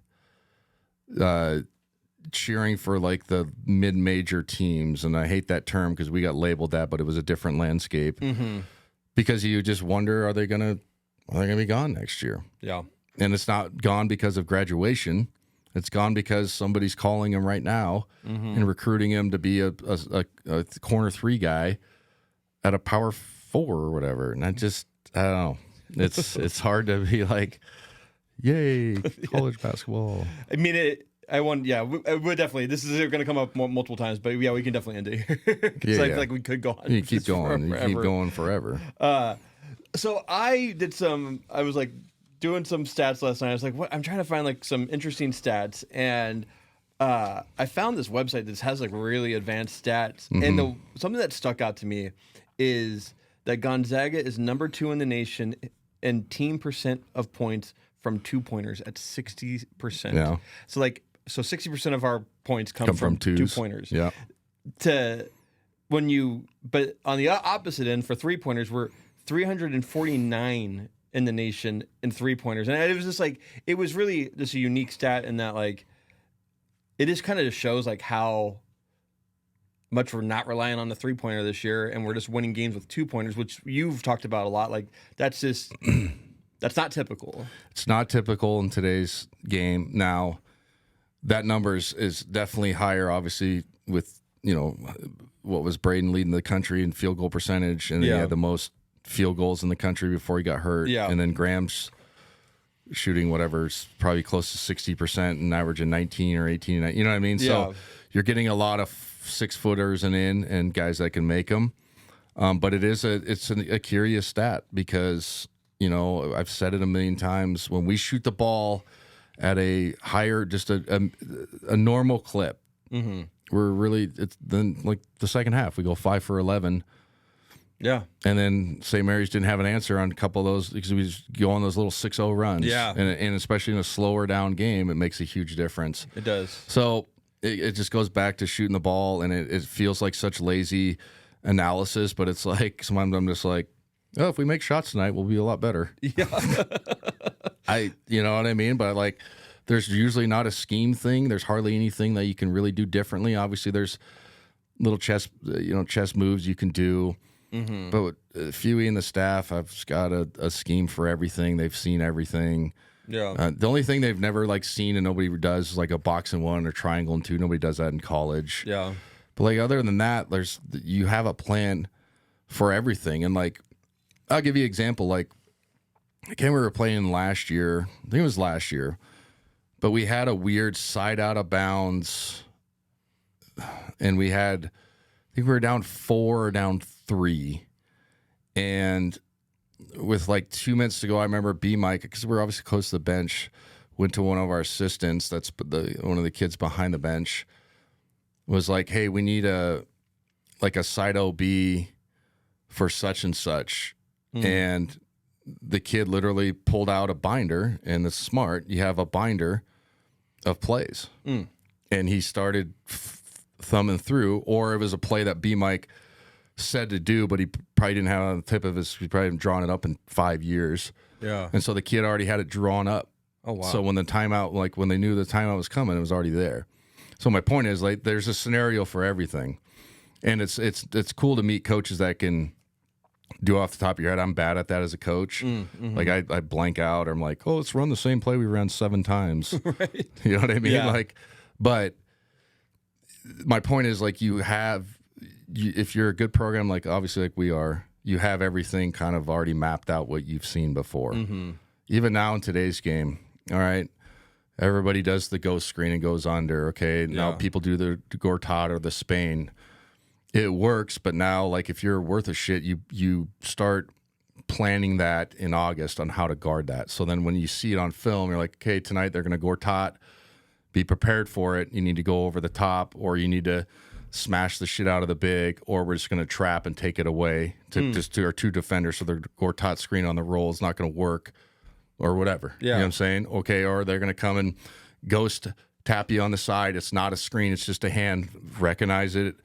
cheering for like the mid-major teams, and I hate that term because we got labeled that, but it was a different landscape. Because you just wonder, are they gonna be gone next year? Yeah. And it's not gone because of graduation. It's gone because somebody's calling him right now and recruiting him to be a corner 3 guy at a power 4 or whatever. And I don't know. It's hard to be like, yay, college basketball. I mean, we would definitely. This is going to come up multiple times, but yeah, we can definitely end it here because I feel like we could go on. You keep going. You keep going forever. So I was like doing some stats last night. I was like, what? I'm trying to find like some interesting stats, and I found this website that has like really advanced stats. And something that stuck out to me is that Gonzaga is number 2 in the nation in team percent of points from 2-pointers at 60%. Yeah. So 60% of our points come from 2-pointers. Yeah. But on the opposite end for 3-pointers, we're 349 in the nation in 3-pointers. And it was just like, it was really just a unique stat in that like, it just kind of shows like how much we're not relying on the 3-pointer this year, and we're just winning games with 2-pointers, which you've talked about a lot. Like that's just, that's not typical. It's not typical in today's game. Now, that number is definitely higher, obviously, with, what was Braden leading the country in field goal percentage, and he had the most field goals in the country before he got hurt. Yeah. And then Graham's shooting whatever's probably close to 60% and averaging 19 or 18. You know what I mean? Yeah. So you're getting a lot of 6-footers and guys that can make them. But it's a curious stat because, I've said it a million times, when we shoot the ball at a higher, just a normal clip, we're really, it's then like the second half, we go 5 for 11. Yeah. And then St. Mary's didn't have an answer on a couple of those because we just go on those little 6-0 runs. Yeah. And especially in a slower down game, it makes a huge difference. It does. So it just goes back to shooting the ball, and it feels like such lazy analysis, but it's like, sometimes I'm just like, oh, if we make shots tonight, we'll be a lot better. Yeah. You know what I mean? But like, there's usually not a scheme thing. There's hardly anything that you can really do differently. Obviously, there's little chess moves you can do. But Huey and the staff have got a scheme for everything. They've seen everything. Yeah. The only thing they've never like seen and nobody does is like a box and 1 or triangle and 2. Nobody does that in college. Yeah. But like other than that, you have a plan for everything. And like, I'll give you an example. Like, I can't remember playing last year. I think it was last year. But we had a weird side out of bounds. And we had, I think we were down 4 or down 3. And with like 2 minutes to go, I remember Mike, because we're obviously close to the bench, went to one of our assistants, that's one of the kids behind the bench, was like, hey, we need a side OB for such and such. And the kid literally pulled out a binder, and it's smart. You have a binder of plays. And he started thumbing through, or it was a play that B-Mike said to do, but he probably didn't have it on the tip of his, he probably hadn't drawn it up in 5 years. Yeah. And so the kid already had it drawn up. Oh, wow. So when the timeout, like when they knew the timeout was coming, it was already there. So my point is, like, there's a scenario for everything. And it's cool to meet coaches that can do off the top of your head. I'm bad at that as a coach. Like I blank out, or I'm like, oh, let's run the same play we ran 7 times. Right. You know what I mean? Yeah. Like, but my point is, like, if you're a good program, like obviously like we are, you have everything kind of already mapped out what you've seen before. Even now in today's game, all right, everybody does the ghost screen and goes under. Okay, now people do the Gortat or the Spain. It works, but now, like, if you're worth a shit, you start planning that in August on how to guard that. So then when you see it on film, you're like, okay, tonight they're going to Gortat. Be prepared for it. You need to go over the top, or you need to smash the shit out of the big, or we're just going to trap and take it away to just to our 2 defenders. So their Gortat screen on the roll is not going to work, or whatever. Yeah. You know what I'm saying? Okay, or they're going to come and ghost tap you on the side. It's not a screen. It's just a hand. Recognize it.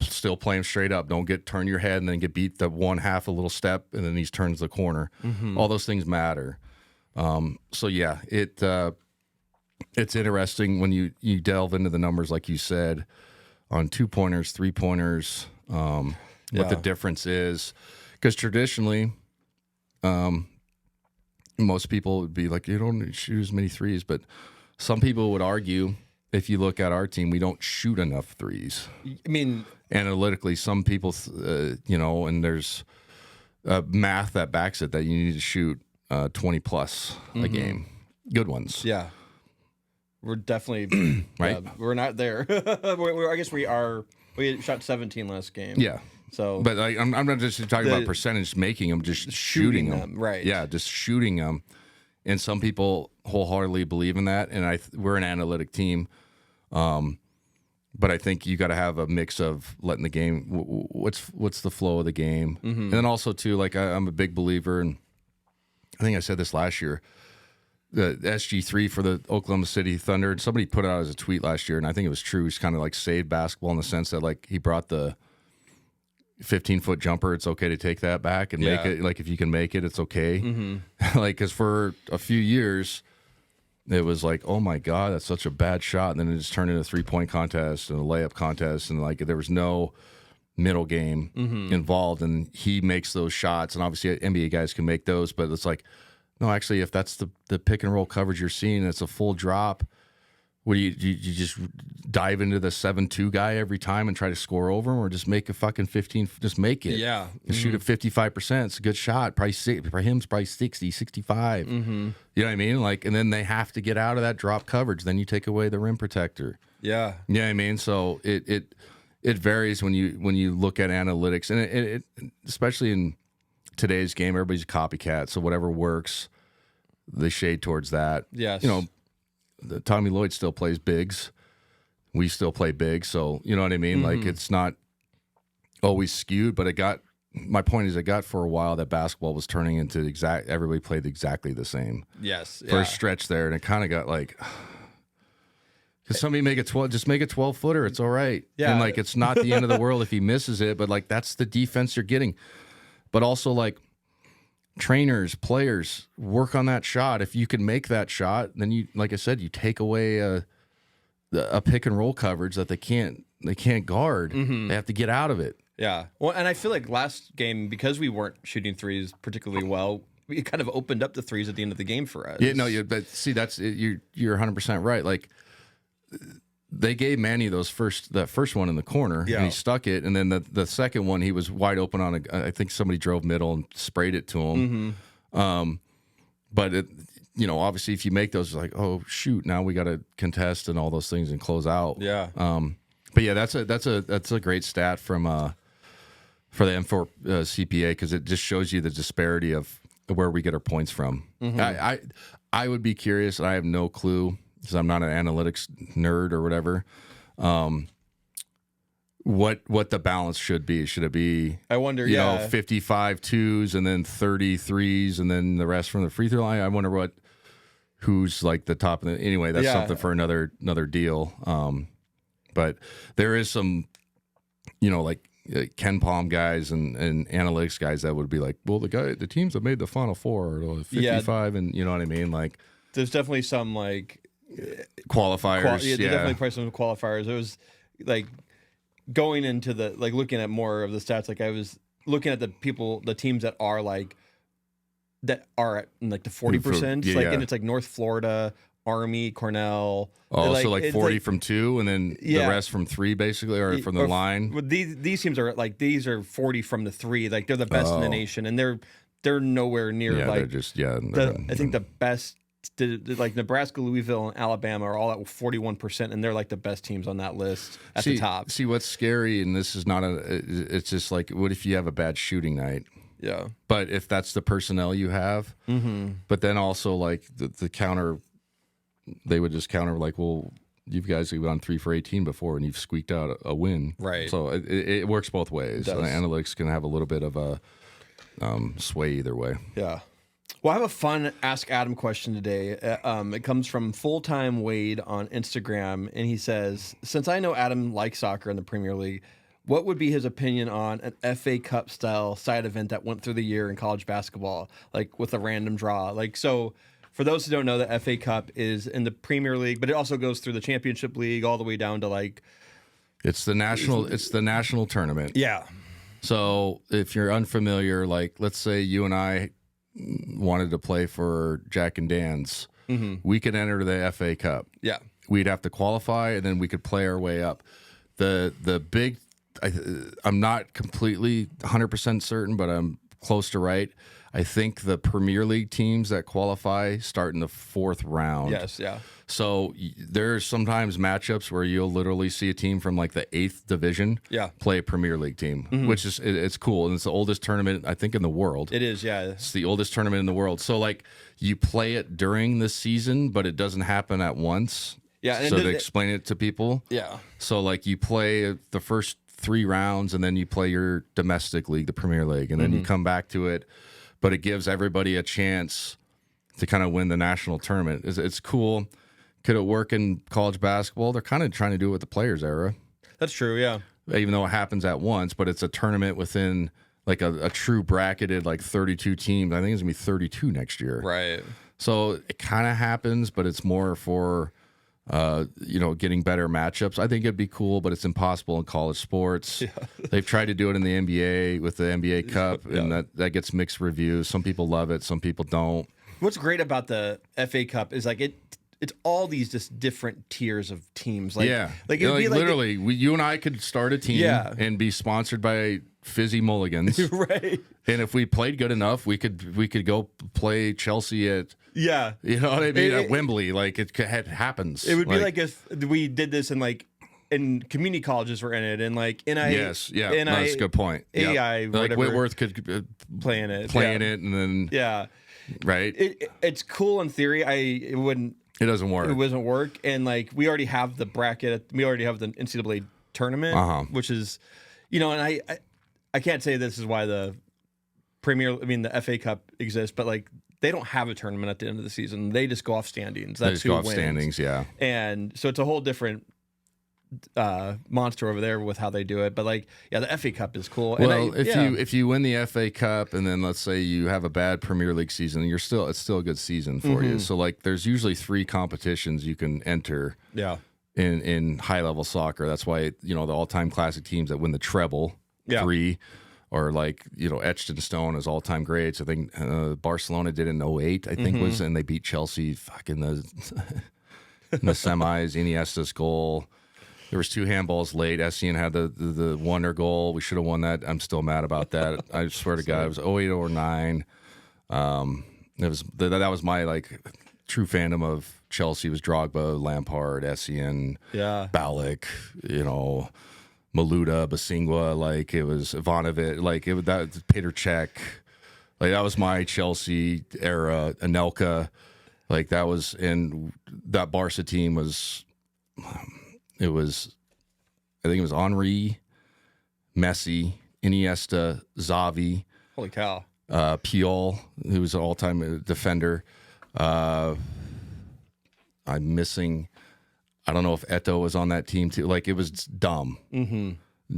Still play him straight up. Don't turn your head and then get beat the 1/2 a little step, and then he turns the corner. All those things matter. So yeah, it's interesting when you delve into the numbers, like you said, on 2-pointers, 3-pointers, what the difference is. Because traditionally, most people would be like, you don't shoot as many threes, but some people would argue, if you look at our team, we don't shoot enough threes. I mean, analytically, some people, and there's math that backs it, that you need to shoot 20 plus a game. Good ones. yeah. We're definitely Right? we're not there. I guess we are. We shot 17 last game. Yeah. So, But I'm not just talking about percentage making them, just shooting them. right? Yeah, just shooting them. And some people wholeheartedly believe in that. And we're an analytic team. But I think you got to have a mix of letting the game, what's the flow of the game. And then also, too, like I'm a big believer, and I think I said this last year, the SG3 for the Oklahoma City Thunder, and somebody put it out as a tweet last year, and I think it was true. He's kind of like saved basketball in the sense that, like, he brought the 15-foot jumper. It's okay to take that back and make it. Like, if you can make it, it's okay. Like, because for a few years, it was like, oh my God, that's such a bad shot. And then it just turned into a 3-point contest and a layup contest. And like, there was no middle game involved. And he makes those shots. And obviously NBA guys can make those, but it's like, no, actually, if that's the pick and roll coverage you're seeing, it's a full drop. What do you just dive into the 7-2 guy every time and try to score over him, or just make a fucking 15, just make it. Yeah. Shoot at 55%. It's a good shot. Probably for him, it's probably 60, 65. You know what I mean? Like, and then they have to get out of that drop coverage. Then you take away the rim protector. Yeah. You know what I mean? So it varies when you look at analytics, and it especially in today's game, everybody's a copycat. So whatever works, they shade towards that. Yes. You know, Tommy Lloyd still plays bigs. We still play big. So, you know what I mean? Like, it's not always skewed, but my point is, it got for a while that basketball was turning into everybody played exactly the same. Yes. For a stretch there. And it kind of got like, because somebody make a 12-footer, it's all right. Yeah. And like, it's not the end of the world if he misses it, but like, that's the defense you're getting. But also, like, trainers, players, work on that shot. If you can make that shot, then you, like I said, you take away a pick and roll coverage that they can't guard. They have to get out of it. Yeah. Well, and I feel like last game, because we weren't shooting threes particularly well, it kind of opened up the threes at the end of the game for us. Yeah, no, but see, you're 100% right. Like, they gave Manny that first one in the corner, and he stuck it, and then the second one, he was wide open on I think somebody drove middle and sprayed it to him. But it, obviously, if you make those, it's like, oh shoot, now we got to contest and all those things and close out. Yeah. But yeah, that's a great stat from for the M4 CPA, because it just shows you the disparity of where we get our points from. I would be curious, and I have no clue, because I'm not an analytics nerd or whatever. what the balance should be. Should it be, I wonder, you know, 55 twos and then 30 threes and then the rest from the free throw line? I wonder who's like the top of the, anyway, that's something for another deal. But there is some, you know, like Ken Palm guys and analytics guys that would be like, well, the teams that made the Final Four are 55, and you know what I mean? Like, there's definitely some like qualifiers. There's definitely probably some qualifiers. It was like going into the, like looking at more of the stats, like I was looking at the teams that are like, that are at like the 40%, and it's like North Florida, Army, Cornell. Oh, so like 40 from two, and then the rest from three, basically, or from the line. These teams are like, these are 40 from the three. Like they're the best in the nation, and they're nowhere near like they're just I think the best. Like Nebraska, Louisville, and Alabama are all at 41%, and they're like the best teams on that list at the top. See, what's scary, and this is not it's just like, what if you have a bad shooting night? Yeah. But if that's the personnel you have, but then also like the counter, they would just counter like, well, you guys have gone 3 for 18 before, and you've squeaked out a win. Right. So it works both ways. Analytics can have a little bit of a sway either way. Yeah. Well, I have a fun Ask Adam question today. It comes from Fulltime Wade on Instagram, and he says, since I know Adam likes soccer in the Premier League, what would be his opinion on an FA Cup style side event that went through the year in college basketball, like with a random draw? Like, so for those who don't know, the FA Cup is in the Premier League, but it also goes through the Championship League all the way down to like, it's the national tournament. Yeah. So if you're unfamiliar, like let's say you and I wanted to play for Jack and Dan's, we could enter the FA Cup. Yeah. We'd have to qualify, and then we could play our way up. The big, I'm not completely 100% certain, but I'm close to right. I think the Premier League teams that qualify start in the 4th round. Yes, yeah. So there's sometimes matchups where you'll literally see a team from like the 8th division play a Premier League team, which is it's cool, and it's the oldest tournament I think in the world. It is, yeah. It's the oldest tournament in the world. So like you play it during the season, but it doesn't happen at once. Yeah. So to explain it to people. Yeah. So like you play the first 3 rounds, and then you play your domestic league, the Premier League, and then you come back to it. But it gives everybody a chance to kind of win the national tournament. It's cool. Could it work in college basketball? They're kind of trying to do it with the Players era. That's true, yeah. Even though it happens at once, but it's a tournament within like a true bracketed like 32 teams. I think it's going to be 32 next year. Right. So it kind of happens, but it's more for getting better matchups. I think it'd be cool, but it's impossible in college sports. Yeah. They've tried to do it in the NBA with the NBA Cup, and that gets mixed reviews. Some people love it, some people don't. What's great about the FA Cup is like it's all these just different tiers of teams. Like, like it would be like literally, you and I could start a team and be sponsored by Fizzy Mulligans, right? And if we played good enough, we could go play Chelsea at. Yeah. You know what I mean? At Wembley, like it happens. It would be like if we did this in community colleges were in it, and like that's a good point. AI, like Whitworth could play in it, and then right. It's cool in theory. It wouldn't. It doesn't work. It doesn't work, and like we already have the bracket. We already have the NCAA tournament, which is, and I can't say this is why the the FA Cup exists, but like. They don't have a tournament at the end of the season. They just go off standings. That's who wins. Standings, yeah. And so it's a whole different monster over there with how they do it. But the FA Cup is cool. Well, if you win the FA Cup, and then let's say you have a bad Premier League season, it's still a good season for you. So like, there's usually 3 competitions you can enter. Yeah. In high level soccer, that's why the all-time classic teams that win the treble 3. Or like, etched in stone as all-time greats. I think Barcelona did in 08, I think and they beat Chelsea in the semis. Iniesta's goal. There was 2 handballs late. Essien had the wonder goal. We should have won that. I'm still mad about that. I swear to God, it was 08 or 09. That was my like true fandom of Chelsea was Drogba, Lampard, Essien, Ballack, Maluda, Basingwa, like it was Ivanovic, like that Peter Cech, like that was my Chelsea era. Anelka, like that was, and that Barca team was, I think it was Henry, Messi, Iniesta, Xavi, Holy cow. Puyol, who was an all-time defender. I'm missing. I don't know if Eto'o was on that team too. Like, it was dumb. Mm-hmm.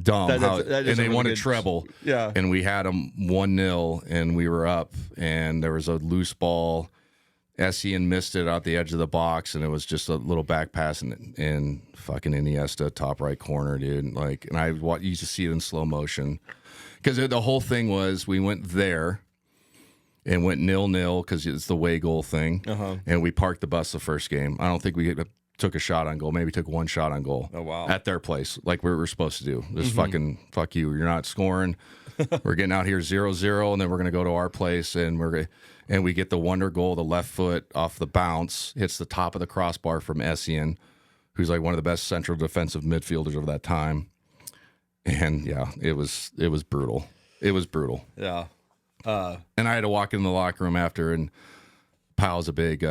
Dumb. That And they won a good treble. Yeah. And we had them 1-0, and we were up, and there was a loose ball. Essien missed it out the edge of the box, and it was just a little back pass, and fucking Iniesta, top right corner, dude. Like, and I used to see it in slow motion. Because the whole thing was we went there and went 0-0 because it's the way goal thing. And we parked the bus the first game. I don't think we took a shot on goal. Maybe took one shot on goal. Oh, wow. At their place, like we were supposed to do. Just fucking fuck you. You're not scoring. We're getting out here 0-0, and then we're going to go to our place, and we get the wonder goal, the left foot off the bounce, hits the top of the crossbar from Essien, who's like one of the best central defensive midfielders of that time. And yeah, it was brutal. It was brutal. Yeah. And I had to walk in the locker room after, and Powell's a big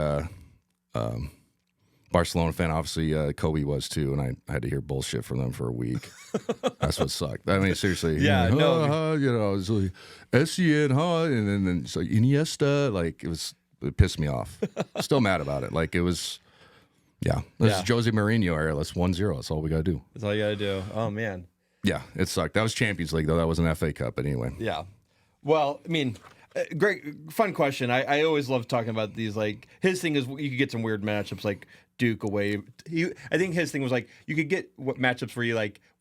Barcelona fan. Obviously, Kobe was too, and I had to hear bullshit from them for a week. That's what sucked. I mean, seriously. Yeah, like, no. It's like Essien, and then so Iniesta, like it pissed me off. Still mad about it. Like, it was, yeah. This is Jose Mourinho era. Let's 1-0. That's all we gotta do. That's all you got to do. Oh, man. Yeah, it sucked. That was Champions League, though. That was an FA Cup, but anyway. Yeah. Well, I mean, great, fun question. I always love talking about these. Like, his thing is you could get some weird matchups like Duke away. I think his thing was like you could get matchups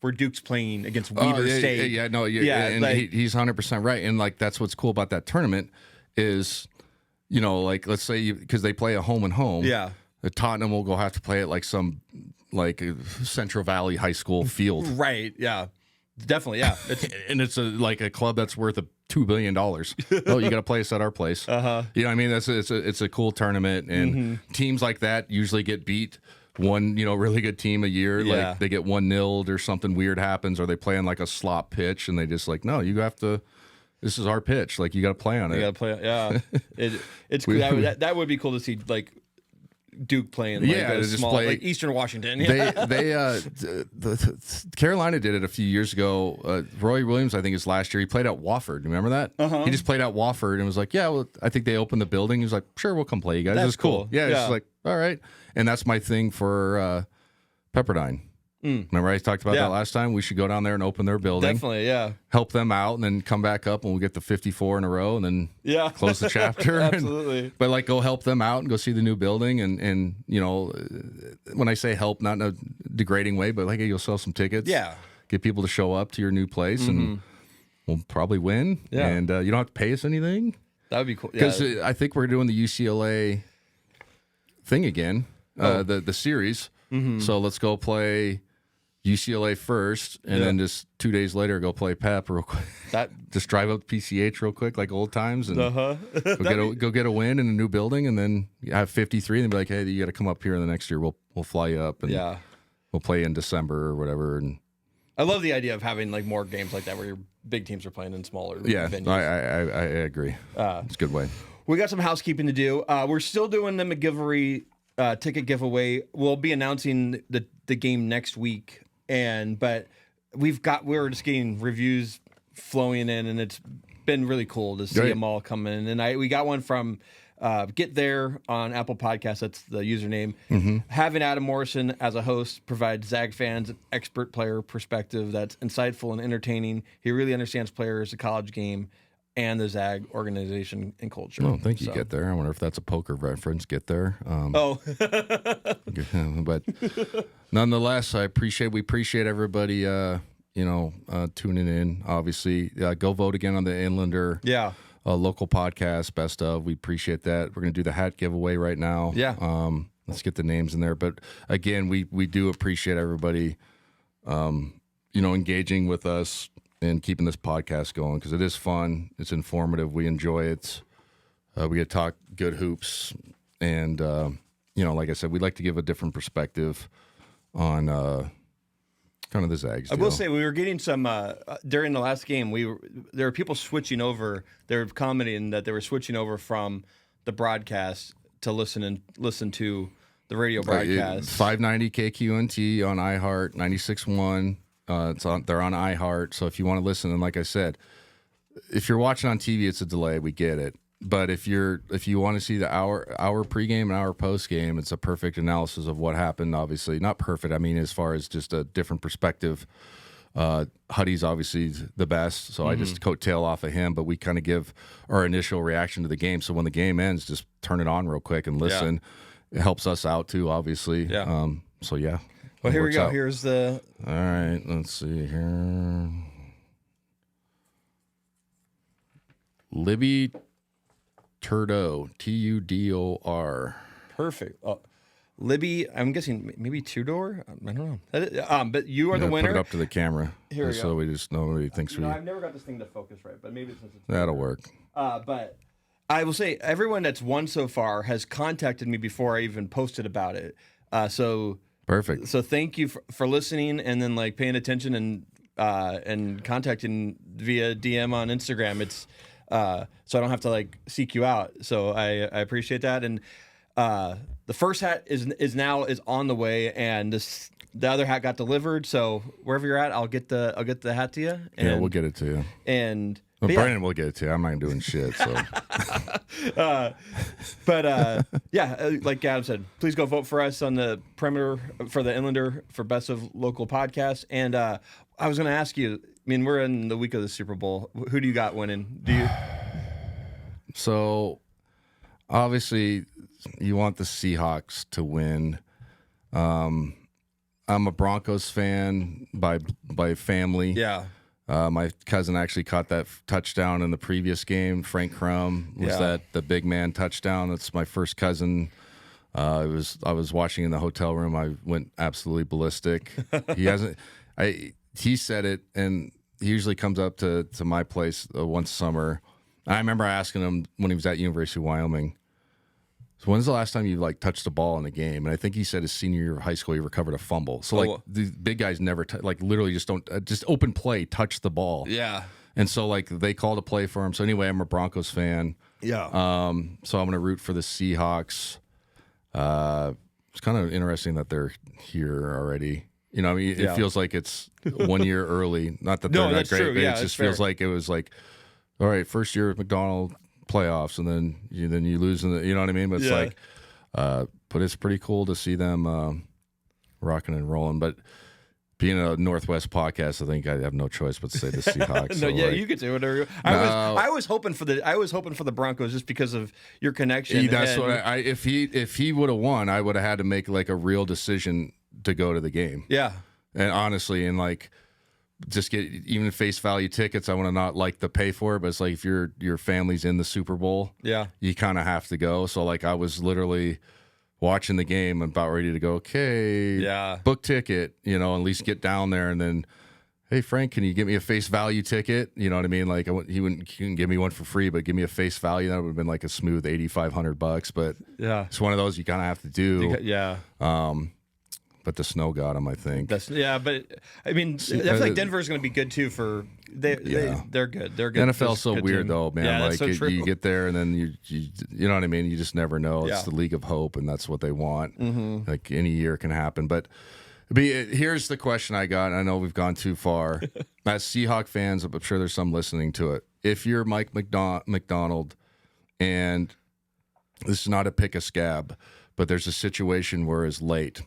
where Duke's playing against Weber State. And like, he's 100% right. And like that's what's cool about that tournament is, like let's say because they play a home and home. Yeah. Tottenham will go have to play at like some Central Valley High School field. Right. Yeah. Definitely. Yeah. And it's like a club that's worth $2 billion. Oh, you got to play us at our place. You know what I mean? It's a cool tournament, and teams like that usually get beat. One, really good team a year, like they get 1-0 or something weird happens, or they play on like a slop pitch, and they just like, no, you have to. This is our pitch. Like, you got to play on it. You got to play. Yeah. It's cool. That would be cool to see. Like, Duke playing like Eastern Washington. Carolina did it a few years ago. Roy Williams, I think, is last year. He played at Wofford. Remember that? He just played at Wofford and was like, yeah, well, I think they opened the building. He was like, sure, we'll come play you guys. That's it was cool. Yeah, it's yeah. like, all right. And that's my thing for Pepperdine. Remember I talked about that last time? We should go down there and open their building. Definitely, yeah. Help them out, and then come back up, and we'll get the 54 in a row, and then close the chapter. Absolutely. But like, go help them out and go see the new building, and when I say help, not in a degrading way, but like, hey, you'll sell some tickets. Yeah. Get people to show up to your new place, and we'll probably win. Yeah. And you don't have to pay us anything. That would be cool. Because I think we're doing the UCLA thing again, the series. So let's go play UCLA first, and then just 2 days later go play Pep real quick. Just drive up PCH real quick, like old times, and go get a win in a new building, and then you have 53, and be like, hey, you got to come up here in the next year. We'll fly you up, and we'll play in December or whatever. And I love the idea of having like more games like that where your big teams are playing in smaller venues. I agree. It's a good way. We got some housekeeping to do. We're still doing the McGivery ticket giveaway. We'll be announcing the game next week. But we're just getting reviews flowing in, and it's been really cool to see them all come in. And we got one from Get There on Apple Podcasts. That's the username. Having Adam Morrison as a host provides Zag fans an expert player perspective that's insightful and entertaining. He really understands players, the college game, and the Zag organization and culture. Oh, thank you, Get There. I wonder if that's a poker reference, Get There. But nonetheless, we appreciate everybody, tuning in. Obviously, go vote again on the Inlander local podcast, best of. We appreciate that. We're going to do the hat giveaway right now. Yeah. Let's get the names in there. But again, we do appreciate everybody, engaging with us and keeping this podcast going, because it is fun. It's informative. We enjoy it. We get to talk good hoops. And, like I said, we'd like to give a different perspective on kind of the Zags. I will say we were getting some, during the last game, there were people switching over. They were commenting that they were switching over from the broadcast to listen to the radio broadcast. 590 KQNT on iHeart, 96.1. They're on iHeart. So if you want to listen, and like I said, if you're watching on TV, it's a delay. We get it. But if you want to see the hour pregame and hour postgame, it's a perfect analysis of what happened. Obviously, not perfect. I mean, as far as just a different perspective. Huddy's obviously the best, so I just coattail off of him. But we kind of give our initial reaction to the game. So when the game ends, just turn it on real quick and listen. Yeah. It helps us out too, obviously. Yeah. So yeah. Well, here we go. Here's the. All right. Let's see here. Libby Tudor, Tudor. Perfect. Libby, I'm guessing maybe Tudor. I don't know. But you are the winner. Put it up to the camera. Here we go. So we just nobody thinks we. I've never got this thing to focus right, but maybe since it's that'll work. But I will say everyone that's won so far has contacted me before I even posted about it. So perfect. So thank you for listening and then like paying attention and contacting via DM on Instagram. It's so I don't have to like seek you out. So I appreciate that. And the first hat is now on the way, and the other hat got delivered. So wherever you're at, I'll get the hat to you. And, yeah, we'll get it to you. And Brandon will get it to you. I'm not doing shit. So, like Adam said, please go vote for us on the perimeter for the Inlander for best of local podcast. And I was going to ask you. I mean, we're in the week of the Super Bowl. Who do you got winning? Do you? So, obviously, you want the Seahawks to win. I'm a Broncos fan by family. Yeah. My cousin actually caught that touchdown in the previous game. Frank Crum was the big man touchdown. That's my first cousin. I was watching in the hotel room. I went absolutely ballistic. He said it, and he usually comes up to my place once a summer. I remember asking him when he was at University of Wyoming, so when's the last time you like touched the ball in a game? And I think he said his senior year of high school he recovered a fumble. So the big guys never literally just don't just open play, touch the ball. Yeah. And so like they called a play for him. So anyway, I'm a Broncos fan. Yeah. So I'm gonna root for the Seahawks. It's kind of interesting that they're here already. You know, I mean, it feels like it's 1 year early. Not that they're not great, true. but Yeah, it just feels like it was like, all right, first year of McDonald playoffs, and then you lose in the, you know what I mean? But it's like, but it's pretty cool to see them rocking and rolling. But being a Northwest podcast, I think I have no choice but to say the Seahawks. You could say whatever. I was hoping for the Broncos just because of your connection. That's what if he would have won, I would have had to make like a real decision to go to the game. Yeah. And honestly, and like just get even face value tickets, I want to not like to pay for it, but it's like if your family's in the Super Bowl, you kind of have to go. So like I was literally watching the game and about ready to go, okay, book ticket, at least get down there, and then, hey Frank, can you give me a face value ticket? You know what I mean? Like he couldn't give me one for free, but give me a face value. That would have been like a smooth $8,500. But it's one of those you kind of have to do. But the snow got him, I think. But I mean, I feel like Denver's going to be good too. They're good. They're good. NFL's so weird though, man. Yeah, like so true. You get there and then you know what I mean. You just never know. It's the league of hope, and that's what they want. Mm-hmm. Like any year can happen. But here's the question I got. I know we've gone too far. As Seahawk fans, I'm sure there's some listening to it. If you're Mike McDonald, and this is not a pick a scab, but there's a situation where it's late.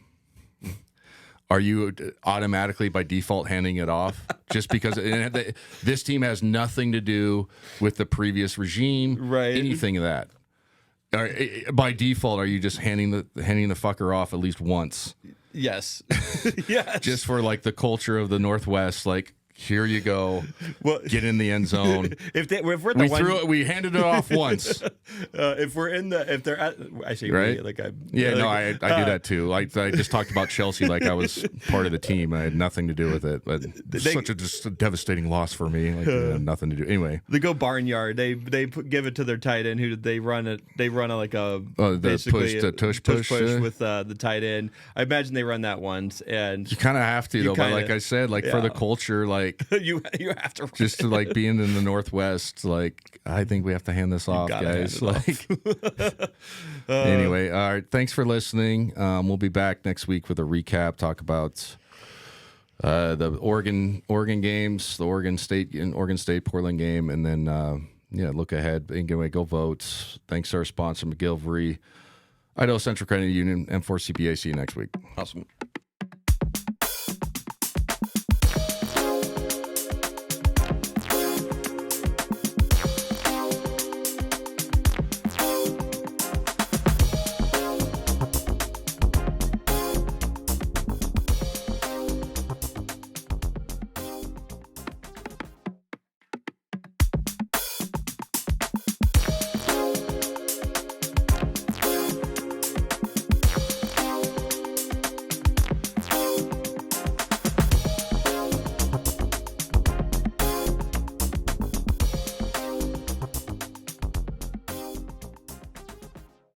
Are you automatically by default handing it off just because this team has nothing to do with the previous regime, right? Anything of that? By default, are you just handing the fucker off at least once? Yes, yes. Just for like the culture of the Northwest, like. Here you go. Well, get in the end zone. If we're at the we handed it off once. If they're at, I say right. I do that too. I just talked about Chelsea like I was part of the team. I had nothing to do with it, but such a devastating loss for me. Like it had nothing to do. Anyway, they go barnyard. They give it to their tight end who they run like a basically the push with the tight end. I imagine they run that once, and you kind of have to though. But like I said, like for the culture, like. you have to just to like being in the Northwest, like I think we have to hand this off, guys. Like anyway, all right. Thanks for listening. We'll be back next week with a recap. Talk about The Oregon games, the Oregon State Portland game, and then look ahead. Anyway, go vote. Thanks to our sponsor McGilvery, Idaho Central Credit Union, M4 CPA. See you next week. Awesome.